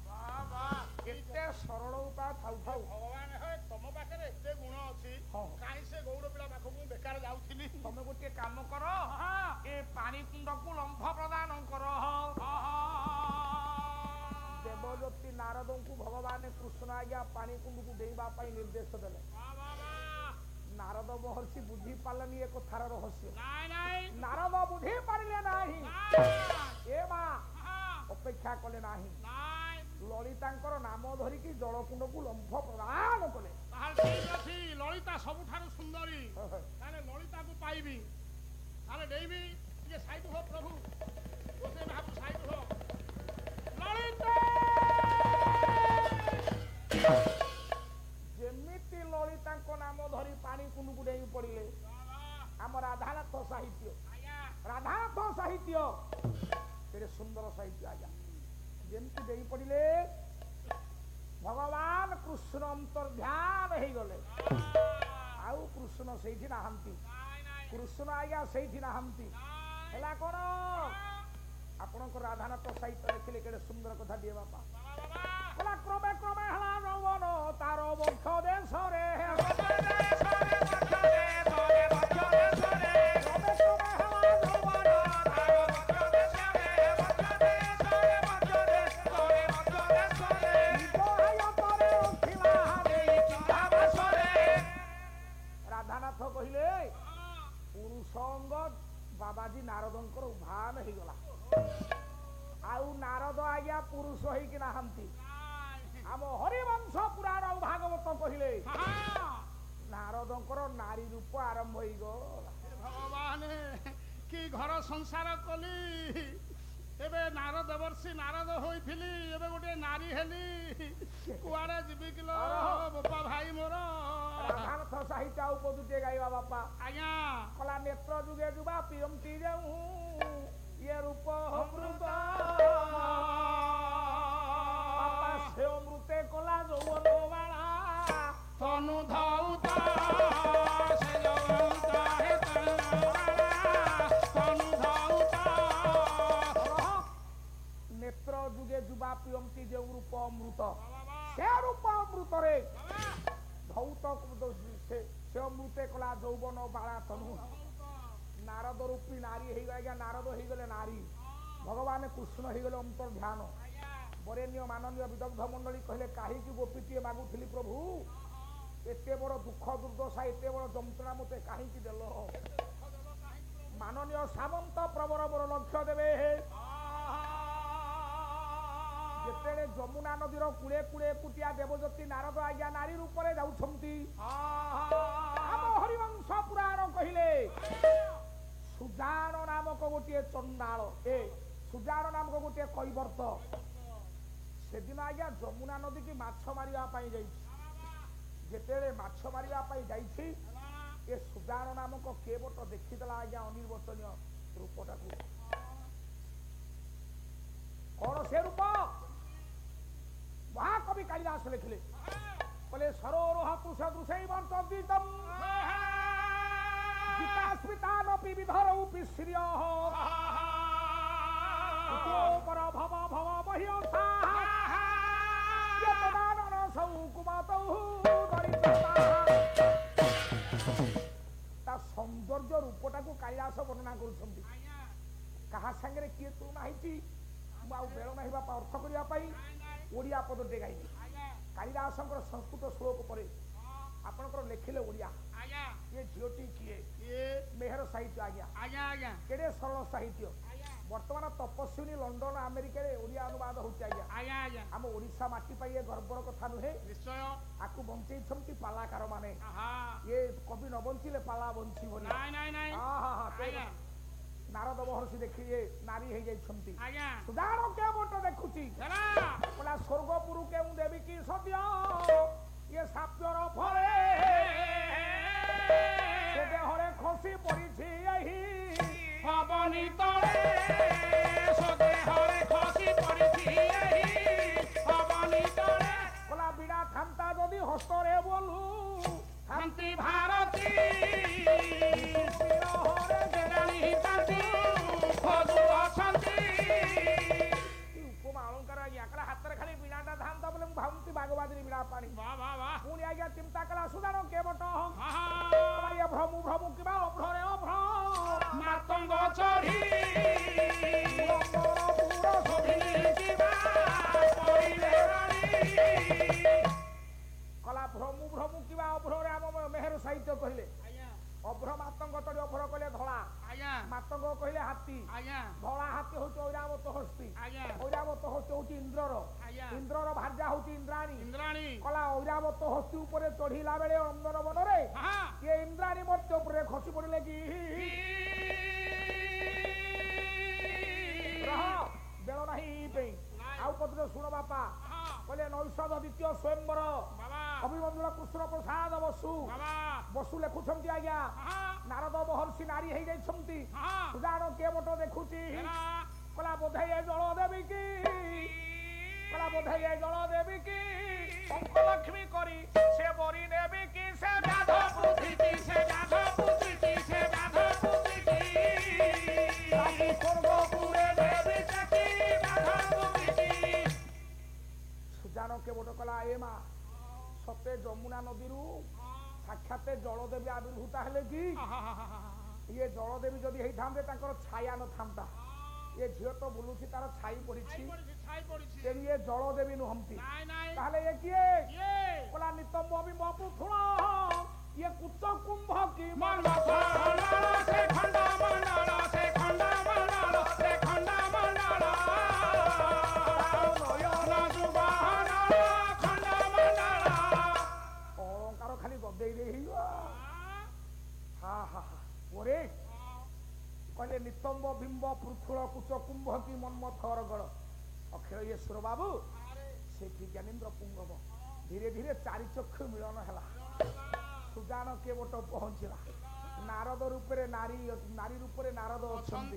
ଏତେ ସରଳ ଉପାୟ ଥାଉ ଥାଉ ଭଗବାନ ହେ ତମ ପାଖରେ ଏତେ ଗୁଣ ଅଛି। ହଁ। କାହିଁ ସେ ଗୌଡ଼ ପିଲା ପାଖକୁ ମୁଁ ବେକାର ଯାଉଥିଲି? ତମେ ଗୋଟିଏ କାମ କର, ଏ ପାଣି କୁଣ୍ଡକୁ ଲମ୍ଫ ପ୍ରଦାନ କର। ଦେବଦତ୍ତୀ ନାରଦଙ୍କୁ ଭଗବାନ କୃଷ୍ଣ ଆଜ୍ଞା ପାଣି କୁଣ୍ଡକୁ ଡେଇବା ପାଇଁ ନିର୍ଦ୍ଦେଶ ଦେଲେ। ନାରଦ ମହର୍ଷି ବୁଝି ପାରିଲେନି ଏ କଥାର ରହସ୍ୟ। ନାରଦ ବୁଝି ପାରିଲେ ନାହିଁ। ଏ ମା ଅପେକ୍ଷା କଲେ ନାହିଁ। ଲଳିତାଙ୍କର ନାମ ଧରିକି ଜଳକୁଣ୍ଡକୁ ଲମ୍ଫ ପ୍ରଦାନ କଲେ। ତାହେଲେ ଠିକ ଅଛି, ଲଳିତା ସବୁଠାରୁ ସୁନ୍ଦରୀ। ତାହେଲେ ଲଳିତାକୁ ପାଇବି। ତାହେଲେ ଡେଇବି। ଟିକେ ସାଇଡ ହୋ ପ୍ରଭୁ, ଗୋସେଇ ବାବୁ ସାଇଡ ହୋ। ଲଳିତା ଯେମିତି ଲଳିତାଙ୍କ ନାମ ଧରି ପାଣି କୁଣ୍ଡକୁ ଡେଇଁ ପଡିଲେ ଆମ ରାଧା ଆଜ୍ଞା ଯେମିତି ଦେଇ ପଡ଼ିଲେ ଭଗବାନ କୃଷ୍ଣ ଅନ୍ତର୍ଧ୍ୟାନ ହେଇଗଲେ ଆଉ କୃଷ୍ଣ ସେଇଠି ନାହାନ୍ତି କୃଷ୍ଣ ଆଜ୍ଞା ସେଇଠି ନାହାନ୍ତି ହେଲା କଣ ଆପଣଙ୍କ ରାଧାନାଥ ସାହିତ୍ୟ ଲେଖିଲେ କେଡ଼େ ସୁନ୍ଦର କଥା ଦିଏ ବାପା ହେଲା କ୍ରମେ କ୍ରମେ ହେଲା ଯୌବନ ତାର ବକ୍ଷ ଦେଶରେ ରାଧାନାଥ କହିଲେ ପୁରୁଷଙ୍ଗ ବାବାଜୀ ନାରଦଙ୍କର ଉଭାନ ହେଇଗଲା ଆଉ ନାରଦ ଆଜ୍ଞା ପୁରୁଷ ହେଇକି ନାହାନ୍ତି ଆମ ହରିବଂଶ ପୁରାଣ ଭାଗବତ କହିଲେ ନାରଦଙ୍କର ନାରୀ ରୂପ ଆରମ୍ଭ ହେଇଗଲା ଭଗବାନ କି ଘର ସଂସାର କଲି ଏବେ ନାରଦ ଦେବର୍ଷି ନାରଦ ହୋଇଥିଲି ଏବେ ଗୋଟେ ନାରୀ ହେଲି କୁଆଡେ ଯିବି କିଲୋ ବୋପା ଭାଇ ମୋର ରାଧାନାଥ ସାହିତ୍ୟ ଆଉ ପଦୁଟିଏ ଗାଇବା ବାପା ଆଜ୍ଞା କଲା ନେତ୍ର ଯୁଗେ ଯୁବା ପିଅନ୍ତି ଯେଉଁ ଇଏ ରୂପ ଅମୃତ ବାପା ସେ ଅମୃତେ କଲା ଯୌବନ ବାଳା ତନୁ ଧଉତା ସେ ଯଉତା ହେ ତନୁ ଧଉତା ନେତ୍ର ଯୁଗେ ଯୁବା ପିଅନ୍ତି ଯେଉଁ ରୂପ ଅମୃତ ସେ ରୂପ ଅମୃତରେ ଧୌତ ସେ ଅମୃତେ କଲା ଯୌବନ ବାଳା ତନୁ ନାରଦ ରୂପୀ ନାରୀ ହେଇଗଲେ ଆଜ୍ଞା ନାରଦ ହେଇଗଲେ ନାରୀ ଭଗବାନ କୃଷ୍ଣ ହେଇଗଲେ ଅନ୍ତର୍ଧ୍ୟାନ ବରେଣ୍ୟ ମାନନୀୟ ବିଦଗ୍ଧ ମଣ୍ଡଳୀ କହିଲେ କାହିଁକି ଗୋପୀଟିଏ ମାଗୁଥିଲି ପ୍ରଭୁ ଏତେ ବଡ଼ ଦୁଃଖ ଦୁର୍ଦ୍ଦଶା ଏତେ ବଡ଼ ଯନ୍ତ୍ରଣା ମୋତେ କାହିଁକି ଦେଲ ମାନନୀୟ ସାମନ୍ତ ପ୍ରବର ବର ଲକ୍ଷ୍ୟ ଦେବେ ଯେତେବେଳେ ଯମୁନା ନଦୀର କୂଳେ କୂଳେ ଏକୁଟିଆ ଦେବଜ୍ୟୋତି ନାରଦ ଆଜ୍ଞା ନାରୀ ରୂପରେ ଯାଉଛନ୍ତି ଆମ ହରିବଂଶ ପୁରାଣ କହିଲେ ସୁଜାନ ନାମକ ଗୋଟିଏ ଚଣ୍ଡାଳ ସୁଜାନ ନାମକ ଗୋଟିଏ କୈବର୍ତ୍ତ ସେଦିନ ଆଜ୍ଞା ଯମୁନା ନଦୀ କି ମାଛ ମାରିବା ପାଇଁ ଯାଇଛି ଯେତେବେଳେ ମାଛ ମାରିବା ପାଇଁ ଯାଇଛି ଏ ସୁଜାନ ନାମକ କେବଟ ଦେଖିଦେଲା ଆଜ୍ଞା ଅନିର୍ବଚନୀୟ ରୂପଟାକୁ କଣ ସେ ରୂପ ମହାକବି କାଳିଦାସ ଲେଖିଲେ କହିଲେ ସରୋରୋହ ପୁଷ ଦୃଶୈ ବର୍ତ୍ତନ୍ତିତଂ ଗୀତାସ୍ମିତାନପି ବିଧରୌପି ଶ୍ରିୟଃ ଉପର ଭବ ଭବ ବହ୍ୟଂସା ୟତଦାନନ ସୌକୁମାତୌ ଦରିଦ୍ରତା ତା ସୌନ୍ଦର୍ଯ୍ୟ ରୂପଟାକୁ କାଳିଦାସ ବର୍ଣ୍ଣନା କରୁଛନ୍ତି କାହା ସାଙ୍ଗରେ କିଏ ତୁଳନା ହେଇଛି ମୁଁ ଆଉ ବେଳ ନାହିଁ ବାପା ଅର୍ଥ କରିବା ପାଇଁ ଓଡ଼ିଆ ପଦଟେ ଗାଇବି କାଳିଦାସଙ୍କର ସଂସ୍କୃତ ଶ୍ଲୋକ ପରେ ଆପଣଙ୍କର ଲେଖିଲେ ଓଡ଼ିଆ ये झीटी किए ये मेहर साहित्य आज्ञा आज्ञा आज्ञा केड़े सरल साहित्य वर्तमान तपस्विनी लंडन अमेरिका रे ओडिया अनुवाद होती आज्ञा आज्ञा आज्ञा हम ओडिशा माटी पाई ये गर्वर कथा नुहे निश्चय आकु बंचई छमती पालाकार माने आहा ये कवि न बंचिले पाला बंची बोली नहीं नहीं नहीं हां हां हां आज्ञा नारद महर्षि देखिए नारी हे जाई छमती आज्ञा सुदारो के बोट देखुची चला बोला स्वर्गपुरु के मु देवी की सत्य ये साप्यर फले से देहरे खसी पड़िछि एही पवनी तळे सो देहरे खसी पड़िछि एही पवनी तळे बोला बिड़ा थांता जदि हस्तरे बोलू शांति भारती बिरहरे देरानी हितांती खोजु अछंती उपमा अलंकार आज्ञा कला हातरे खाली बिड़ाटा धांता बोले भावती भागवती बिड़ा पानी वाह वाह वाह पुणी आज्ञा चिंता कला सुदानो के बट आहा ये भ्रमु भ्रमु किबा अभ्ररे अभ्र मातंग चढ़ी पूरा सोभिनी जिबा पइले रानी कला भ्रमु भ्रमु किबा अभ्ररे आम मेहर साहित्य कहले आज्ञा अभ्र मातंग तड़ी अभ्र कहले धला आज्ञा मातंग कहले हाथी आज्ञा धला हाथी होची ঐরাবত হস্তি आज्ञा ঐরাবত হস্তি होची इंद्रर आज्ञा इंद्रर भार्या होची इंद्राणी इंद्राणी कला ঐরাবত হস্তি উপরে চढ़िला बेले अंदर बनरे आहा ये इंद्राणी मर्त्य उपरे खसी पड़िले कि रह बेल नाही पे आउ पत्र सुन बापा आहा कहले नैषध द्वितीय स्वयंवर बाबा अभिमन्युल कृष्ण प्रसाद बसु बाबा बसु लेखुछंती आज्ञा आहा नारद महर्षि नारी हे जाइछंती आहा सुजान के बट देखुची चला কলা বোধহয় এ জল দেবী কি কলা বোধহয় এ জল দেবী কি অঙ্কলক্ষ্মী করি সে বরি নেবি কি সে ব্যাধ প্রকৃতি সে ব্যাধ প্রকৃতি সে ব্যাধ প্রকৃতি তাকে স্বর্গপুরে দেবী চাকি ব্যাধ প্রকৃতি সুজানকে বড় কলা এ মা সতে যমুনা নদীরু সাক্ষাতে জলদেবী আবির্ভূতা হেলে কি ইয়ে জলদেবী যদি ହେଇଥାନ୍ତେ ତାଙ୍କର ଛାୟା ନଥାନ୍ତା ଏ ଝିଅ ତ ବୁଲୁଛି ତାର ଛାଇ ପଡିଛି ତେଣୁ ଇଏ ଜଳଦେବୀ ନୁହନ୍ତି ତାହେଲେ ଇଏ କିଏ କହିଲା ନିତମ୍ବ ବିମ୍ବ ପୃଥୁଳ ଇଏ କୁଚ କୁମ୍ଭ କି ଅଳଙ୍କାର ଖାଲି ଗଦେଇ ଦେଇ ହେଇଯିବ ହା ହା ହା ওরে কলে নিতম্ব বিম্ব পৃথুল কুচ কুম্ভ কি মন্মথ অরগড় অক্ষয় ইয়েশ্বর বাবু সেটি জ্ঞানেন্দ্র পুঙ্গব ধীরে ধীরে চারি চক্ষু মিলন হেলা সুজান কে বট পৌঁছিলা নারদ রূপে নারী নারী রূপে নারদ অছন্তি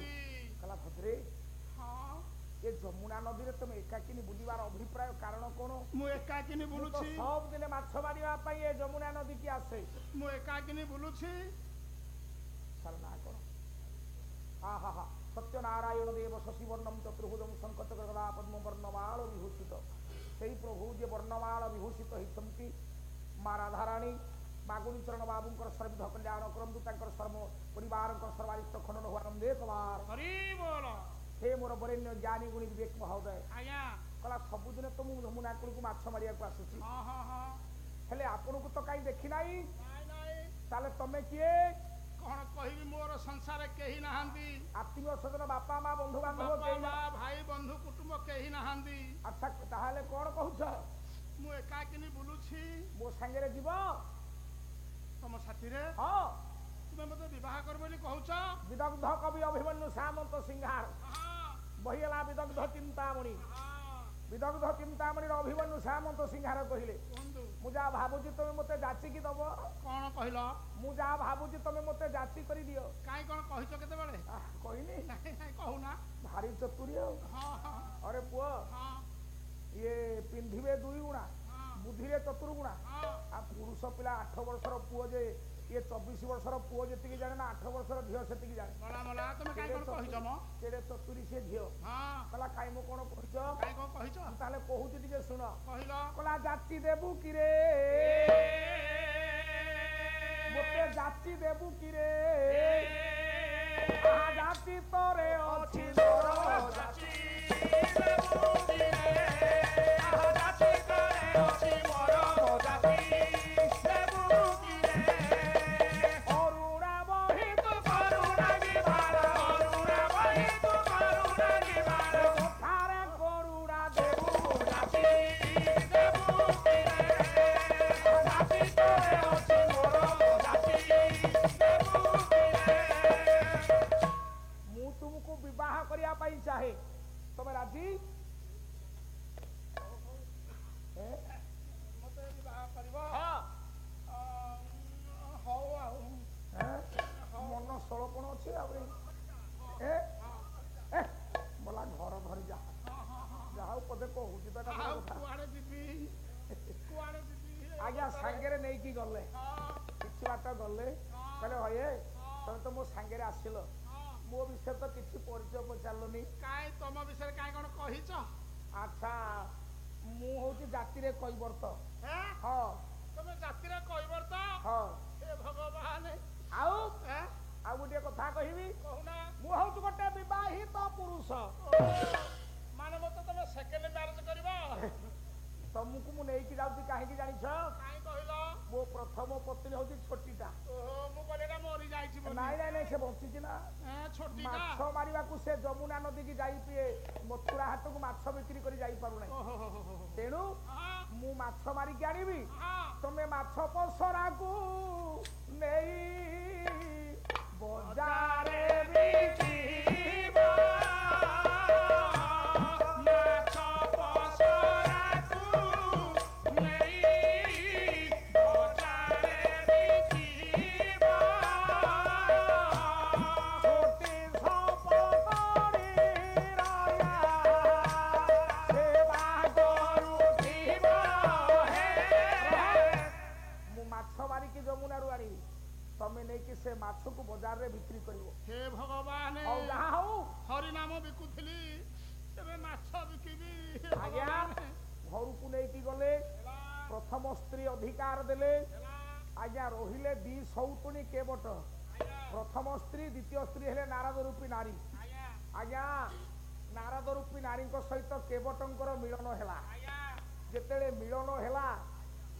কলা ভদ্রে এ যমুনা নদীরে তুমি একাকিনী বুলিবার অভিপ্রায় কারণ কোন মু একাকিনী বুলুছি সব দিনে মাছ মারিবা পাই এ যমুনা নদী কি আসে মু একাকিনী বুলুছি সারনা কর আহা হা সত্যনারায়ণ দেব শশীবর্ণম চতুর্ভুজম শঙ্কচক্রগদা পদ্মবর্ণমাল বিভূষিত সেই প্রভু যে বর্ণমাল বিভূষিত হইছন্তি মা রাধারাণী মাগুণী চরণ বাবুঙ্কর সর্বিধ কল্যাণ করন্তু তাঙ্কর সর্ব পরিবারঙ্কর সর্বারিষ্ট খণ্ডন হওয়া আনন্দে তোমার হরি বল হে মোর বরেণ্য জ্ঞানী গুণী বিবেক মহোদয় আজ্ঞା কলা ସବୁଦିନ ତ ମୁଁ ଯମୁନା କୂଳକୁ ମାଛ ମାରିବାକୁ ଆସୁଛି ହଁ ହଁ ହଁ ହେଲେ ଆପଣଙ୍କୁ ତ କାହିଁ ଦେଖି ନାହିଁ ନାଇଁ ନାଇଁ ତାହେଲେ ତମେ କିଏ କଣ କହିବି ମୋର ସଂସାରରେ କେହି ନାହାନ୍ତି ଆତ୍ମୀୟ ସ୍ୱଜନ ବାପା ମା ବନ୍ଧୁ ବାନ୍ଧବ ବାପା କେହି ମା ଭାଇ ବନ୍ଧୁ କୁଟୁମ୍ବ କେହି ନାହାନ୍ତି ଆଚ୍ଛା ତାହେଲେ କଣ କହୁଛ ମୁଁ ଏକାକିନି ବୁଲୁଛି ମୋ ସାଙ୍ଗରେ ଯିବ ତମ ସାଥିରେ ହଁ ତୁମେ ମତେ ବିବାହ କର ବୋଲି କହୁଛ ବିଦଗ୍ଧ କବି ଅଭିମନ୍ୟୁ ସାମନ୍ତ ସିଂହାର ବହି ହେଲା ବିଦଗ୍ଧ ଚିନ୍ତାମଣି ବିଦଗ୍ଧ ଚିନ୍ତାମଣିର ଅଭିମନ୍ୟୁ ସାମନ୍ତ ସିଂହାର କହିଲେ କୁହନ୍ତୁ ମୁଁ ଯାହା ଭାବୁଛି ତମେ ମତେ ଯାଚିକି ଦବ କଣ କହିଲ ମୁଁ ଯାହା ଭାବୁଛି ତମେ ମତେ ଯାଚି କରି ଦିଅ କାଇଁ କଣ କହିଛ କେତେବେଳେ କହିନି ନାଇଁ ନାଇଁ କହୁନା ଭାରି ଚତୁରୀ ଆଉ ହଁ ହଁ ଅରେ ପୁଅ ହଁ ଇଏ ପିନ୍ଧିବେ ଦୁଇ ଗୁଣା ବୁଦ୍ଧିରେ ଚତୁର ଗୁଣା ହଁ ଆଉ ପୁରୁଷ ପିଲା 8 ବର୍ଷର ପୁଅ ଯେ ଇଏ 24 ବର୍ଷର ପୁଅ ଯେତିକି ଜାଣେ ନା 8 ବର୍ଷର ଝିଅ ସେତିକି ଜାଣେ ମଲା ମଲା ତମେ କାଇଁ କଣ କହିଛ ମ କେଡ଼େ ଚତୁରୀ ସେ ଝିଅ ହଁ କହିଲା କାଇଁ ମୁଁ କଣ କହିଛ କାଇଁ କଣ କହିଛ ତାହେଲେ କହୁଛି ଟିକେ ଶୁଣ କହିଲ କହିଲା ଜାତି ଦେବୁ କିରେ ମୋତେ ଜାତି ଦେବୁ କିରେ ଜାତି ତୋରେ ଅଛି ଜାତି ଦେବୁ କିରେ ଜାତି ତୋରେ ଅଛି ମୋର ଜାତି ଦେବୁ କିରେ ଅରୁଣା ବହି ତୁ କରୁଣା ବିବାର ଅରୁଣା ବହି ତୁ କରୁଣା ବିବାର କଥାରେ କରୁଣା ଦେବୁ ଜାତି ଦେବୁ କିରେ ଜାତି ତୋରେ ଅଛି ମୋର ଜାତି ଦେବୁ କିରେ ମୁଁ ତୁମକୁ ବିବାହ କରିବା ପାଇଁ ଚାହେଁ ତମେ ରାଜି ମତେ ବିବାହ କରିବ ହଁ ହଉ ଆଉ ମନ ସଳ କଣ ଅଛି ଆଉ ବୋଲା ଘର ଧରି ଯା ଯାହା ହଉ ପଦେ କହୁଛି ତ ଏଟା ଆଉ ବଡ଼ କଥା। କୁଆଡେ ଯିବି କୁଆଡେ ଯିବି ଆଜ୍ଞା ସାଙ୍ଗରେ ନେଇକି ଗଲେ କିଛି ବାଟ ଗଲେ କହିଲେ ହଏ ତମେ ତ ମୋ ସାଙ୍ଗରେ ଆସିଲ ମୋ ବିଷୟରେ ତ କିଛି ପରିଚୟ ପଚାରିଲନି କାଇଁ ତମ ବିଷୟରେ କାଇଁ କଣ କହିଛ ଆଚ୍ଛା ମୁଁ ହଉଛି ଜାତିରେ କୈବର୍ତ୍ତ ହେଁ? ହଁ ତମେ ଜାତିରେ କହିବ ତ ହଁ ହେ ଭଗବାନ ଆଉ ହେଁ? ଆଉ ଗୋଟିଏ କଥା କହିବି କହୁନା ମୁଁ ହଉଛି ଗୋଟେ ବିବାହିତ ପୁରୁଷ ମାନେ ମତେ ତମେ ସେକେଣ୍ଡ ମ୍ୟାରେଜ କରିବ ତମକୁ ମୁଁ ନେଇକି ଯାଉଛି କାହିଁକି ଜାଣିଛ କାଇଁ କହିଲ ମୋ ପ୍ରଥମ ପତ୍ନୀ ହଉଛି ଛୋଟିଟା ଓହୋ ମୁଁ କହିଲି ଏଟା ମରି ଯାଇଛି ବୋଲି ନାଇଁ ନାଇଁ ନାଇଁ ସେ ବଞ୍ଚିଛି ନା ଛୋଟି ମାଛ ମାରିବାକୁ ସେ ଯମୁନା ନଦୀକି ଯାଇ ପିଏ ମଥୁରା ହାଟକୁ ମାଛ ବିକ୍ରି କରି ଯାଇପାରୁନାହିଁ ତେଣୁ ମୁଁ ମାଛ ମାରିକି ଆଣିବି ତମେ ମାଛ ପସରାକୁ ନେଇ ବଜାରେ ବିକିବ ମାଛ ପସରାକୁ ନେଇ ବଜାରେ ବିକିବ ଛୋଟି ସପତରିର से माछ को बाजार रे बिक्री करिवो हे भगवान हौ जहा हौ हरि नाम बिकुथिली तबे माछ बिकिबी आज्ञा घर को नै की गले प्रथम स्त्री अधिकार देले आज्ञा रहिले दी सौतुणी केवट प्रथम स्त्री द्वितीय स्त्री हेले नारद रूपी नारी आज्ञा नारद रूपी नारी सहित केवटंकर मिलन हेला जेतेले मिलन हेला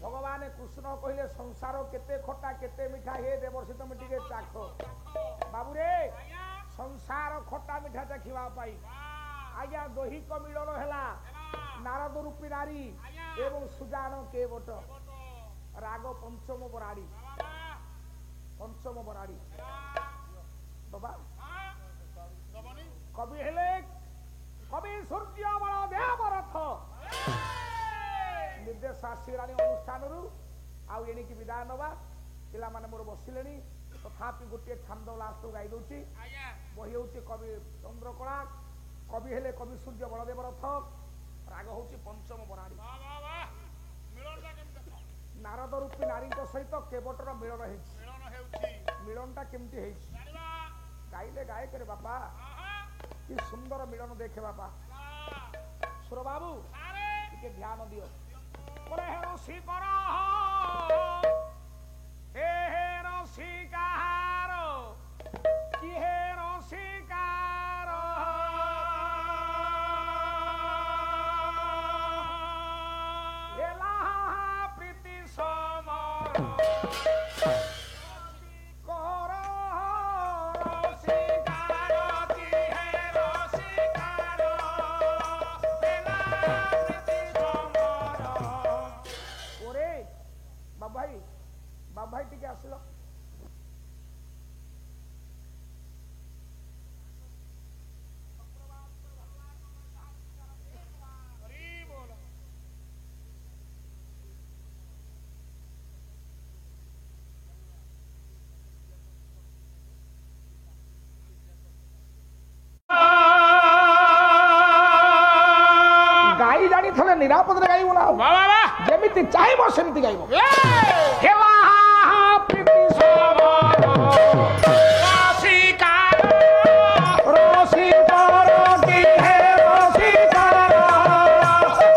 भगवान कृष्ण कहले संसार केते खट्टा केते मिठा हे देवर्षि तुम टिके चाख बाबू रे संसार खट्टा मिठा चाखिबा पाई आज्ञा दैहिक मिलन हेला नारद रूपी नारी एवं सुजान केवट राग पंचम बराड़ी बाबा कवि हेले कवि सूर्य बल देवरथ निर्देश आसगलानी अनुष्ठान आउ एणिकी विदाय नवा पिला माने मोर बसिले तथापि गोटे छंद लास्ट गाई दउची बही होची कवि चंद्रकला कवि हेले कवि सूर्य बलदेव रथ राग होची पंचम बराड़ी नारद रूपी नारी सहित केवटर मिलन मिलनटा केमती गाइले गायक रे बापा कि सुंदर मिलन देखे बापा सुर बाबू टिके ध्यान दियो करे हे रसिकर हे रसिकार कि हे रसिकार हेला प्रीति समर कर रसिकार कि हे रसिकार हेला प्रीति समर ओरे बाबा भाई टिके आसिलो गाई जानी थले निरापद रे गाइबो ना बाबा जेमिति चाहिबो सेमिति गाइबो ए हेला प्रीति समर रसिकार रसिकार कि हे रसिकार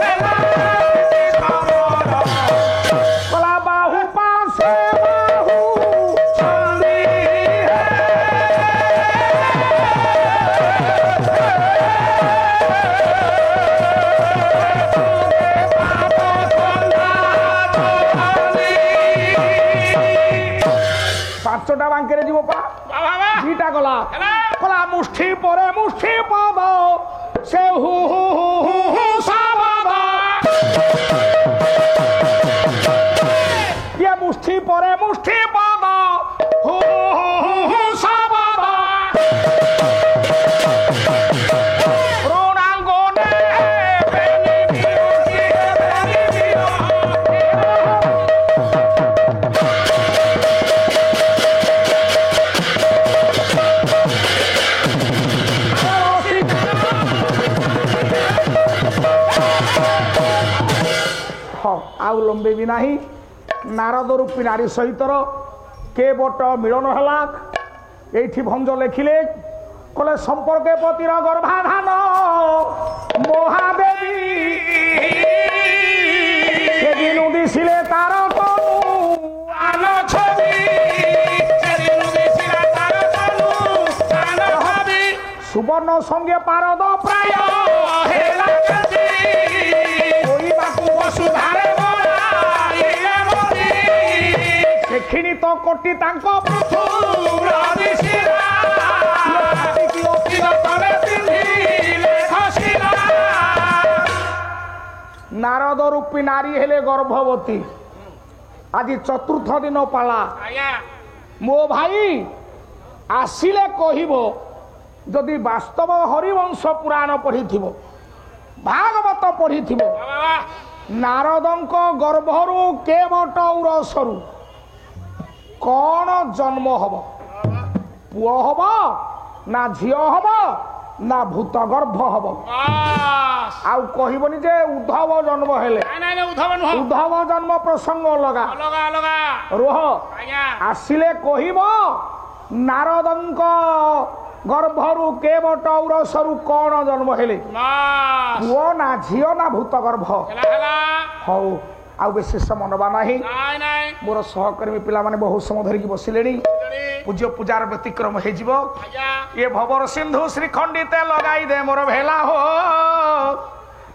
हेला प्रीति समर कला बाहु पासे बाहु छंदी पांचटा बांके जीव पा बाबा दीटा गला कला मुष्ठी परे मुष्ठी पद से हु हु हु हु हु साबद ये मुष्ठी परे मुष्ठी पद हु हु हु हु साबद रोणांगने बेनी बियोगी बेनी बियोगी आउ लंबे भी नहीं नारद रूपी नारी सहित केवट मिलन है ये भंज लिखिले कले संपर्के पतिर गर्भाधान महादेवी सेदिन दिशिले तार सुवर्ण संगे पारद प्राय देखिनी तो कोटी तांको नारद रूपी नारी हेले गर्भवती आज चतुर्थ दिन पाला मो भाई आसिले कहिबो जदि वास्तव हरिवंश पुराण पढ़ी भागवत पढ़ी नारदंक गर्भरु केवट उरसरु कौन जन्म हब पुओ हब ना झियो हब ନା ଭୂତ ଗର୍ଭ ହବ। ଆଉ କହିବନି ଯେ ଉଦ୍ଧବ ଜନ୍ମ ହେଲେ। ଉଦ୍ଧବ ଜନ୍ମ ପ୍ରସଙ୍ଗ ଅଲଗା। ରୁହ, ଆସିଲେ କହିବ ନାରଦଙ୍କ ଗର୍ଭରୁ କେବଟ ଔରସରୁ କଣ ଜନ୍ମ ହେଲେ, ପୁଅ ନା ଝିଅ ନା ଭୂତ ଗର୍ଭ। ହଉ, ଆଉ ବେଶୀ ସମୟ ନବା ନାହିଁ। ମୋର ସହକର୍ମୀ ପିଲାମାନେ ବହୁତ ସମୟ ଧରିକି ବସିଲେଣି। ପୂଜ୍ୟ ପୂଜାର ବ୍ୟତିକ୍ରମ ହେଇଯିବ। ଏ ଭବର ସିନ୍ଧୁ ଶ୍ରୀଖଣ୍ଡିତେ ଲଗାଇ ଦେ ମୋର ଭେଲା ହୋ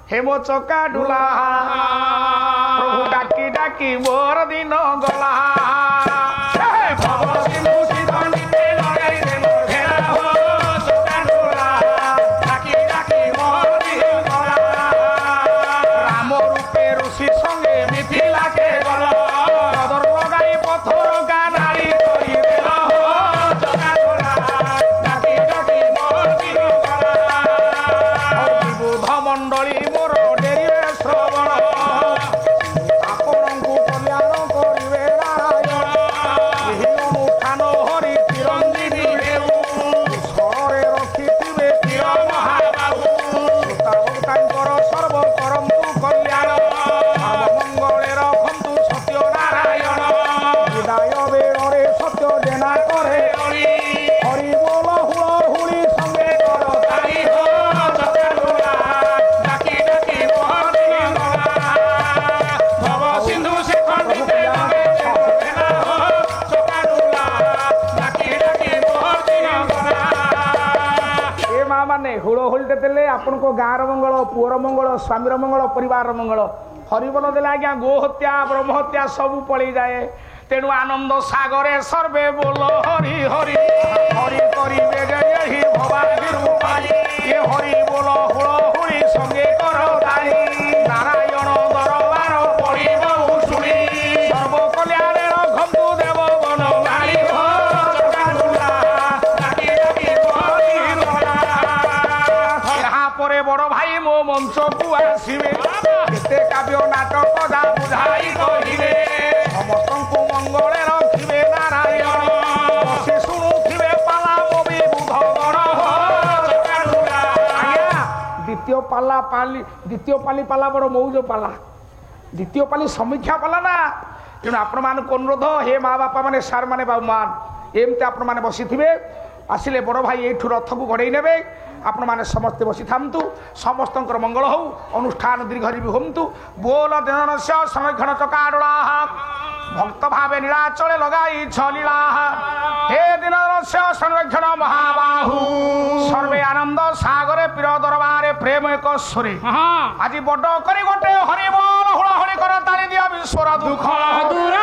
ହେମ ଚକା ଡୁଲା ପ୍ରଭୁ ଡାକି ଡାକି ମୋର ଦିନ ଗଲା। ଭବର ସିନ୍ଧୁ ଶ୍ରୀଖଣ୍ଡିତେ ଲଗାଇ ଦେ ମୋର ଭେଲା ହୋ ଚକା ଡୁଲା ଡାକି ଡାକି ମୋର ଦିନ ଗଲା। ରାମ ରୂପେ ଋଷି ସଙ୍ଗେ ମିଥିଲାକେ ଗଲ ନଦର ଲଗାଇ ପଥର ଗାନାଳି କରି ଦେଲା ହୋ ଚକା ଡୁଲା ଡାକି ଡାକି ମୋର ଦିନ ଗଲା। ବିବୁଧ ମଣ୍ଡଳୀ ମୋର ଡେରିବେ ଶ୍ରବଣ ଆପଣଙ୍କୁ କଲ୍ୟାଣ କରିବେ ନାରାୟଣ। ଏହି ଅନୁଷ୍ଠାନ ହରି ଚିରଞ୍ଜୀବୀ ହେଉ ସ୍ୱରରେ ରଖିଥିବେ ଚିର ମହାବାହୁ। ତାଙ୍କର ସର୍ବ କରନ୍ତୁ କଲ୍ୟାଣ ସର୍ବମଙ୍ଗଳେ ରଖନ୍ତୁ ସତ୍ୟ ନାରାୟଣ। ବିଦାୟ ବେଳରେ ସତ୍ୟ ଜେନା କରେ ହରି ବୋଲ ହୁଳ ହୁଳି ସଙ୍ଗେ କର ତାରି ହୋ ଚକା ଡୁଲା ଡାକି ଡାକି ମୋହ ଦିନ ଗଲା। ଭବ ସିନ୍ଧୁ ଶ୍ରୀଖଣ୍ଡିତେ ଲଗାଇ ଦେ ମୋର ଭେଲା ହୋ ଚକା ଡୁଲା ଡାକି ଡାକି ମୋହ ଦିନ ଗଲା। ଏ ମା ମାନେ ହୁଳ ହୁଳିଟେ ଦେଲେ ଆପଣଙ୍କ ଗାଁର ମଙ୍ଗଳ, ପୁଅର ମଙ୍ଗଳ, ସ୍ୱାମୀର ମଙ୍ଗଳ, ପରିବାରର ମଙ୍ଗଳ। ହରିବୋଲ ଦେଲେ ଆଜ୍ଞା ଗୋ ହତ୍ୟା ବ୍ରହ୍ମ ହତ୍ୟା ସବୁ ପଳେଇଯାଏ। ତେଣୁ ଆନନ୍ଦ ସାଗରେ ସର୍ବେ ବୋଲ ହରି ହରି ହରି କରିବେ ଯେ ଏହି ଭବାନୀରୁ ପାଇ। ଏ ହରି ବୋଲ ହୁଳ ହୁଳି ସଙ୍ଗେ କର ତାଇ ନାରାୟଣ ଦରବାର ପଡ଼ିବ ଶୁଣି ସର୍ବ କଲ୍ୟାଣେ ରଖନ୍ତୁ ଦେବ ବନ ମାଳି ହୋ ଚକା ଡୁଲା ଡାକି ଡାକି ମୋରି ଗଲା। ଏହାପରେ ବଡ଼ ଭାଇ ମୋ ମଞ୍ଚକୁ ଆସିବେ। କେତେ କାବ୍ୟ ନାଟକ ଯା ବୁଝାଇ କହିବେ ସମସ୍ତଙ୍କୁ ମଙ୍ଗଳେ ରଖିବେ ନାରାୟଣ। ବସି ଶୁଣୁଥିବେ ପାଲା କବି ବୁଧ ଗଣ ହୋ ଚକା ଡୁଲା। ଆଜ୍ଞା ଦ୍ୱିତୀୟ ପାଲି ପାଲା ବଡ଼ ମଉଜ ପାଲା। ଦ୍ୱିତୀୟ ପାଲି ସମୀକ୍ଷା ପାଲା ନା। ତେଣୁ ଆପଣମାନଙ୍କୁ ଅନୁରୋଧ, ହେ ମା ବାପା ମାନେ, ସାର୍ ମାନେ, ବାବୁମାନ, ଏମିତି ଆପଣମାନେ ବସିଥିବେ। ଆସିଲେ ବଡ଼ ଭାଇ ଏଇଠୁ ରଥକୁ ଗଡ଼େଇ ନେବେ। ଆପଣମାନେ ସମସ୍ତେ ବସିଥାନ୍ତୁ। ସମସ୍ତଙ୍କର ମଙ୍ଗଳ ହଉ। ଅନୁଷ୍ଠାନ ଦୀର୍ଘଜୀବୀ ହୁଅନ୍ତୁ। ବୋଲ ଦିନରସ୍ୟ ସଂରକ୍ଷଣ ଚକା ଡୋଳା ଭକ୍ତ ଭାବେ ନୀଳାଚଳେ ଲଗାଇ ଛଲିଳା। ହେ ଦିନରସ୍ୟ ସଂରକ୍ଷଣ ମହାବାହୁ ସର୍ବେ ଆନନ୍ଦ ସାଗରେ ପ୍ରିୟ ଦରବାରେ ପ୍ରେମ ଏକ ସୁରେ। ଆଜି ବଡ଼ କରି ଗୋଟେ ହରିବୋଲ ହୁଳ ହୁଳି କର ତାଳି ଦିଅ ବିଶ୍ୱର ଦୁଃଖ ଦୂର।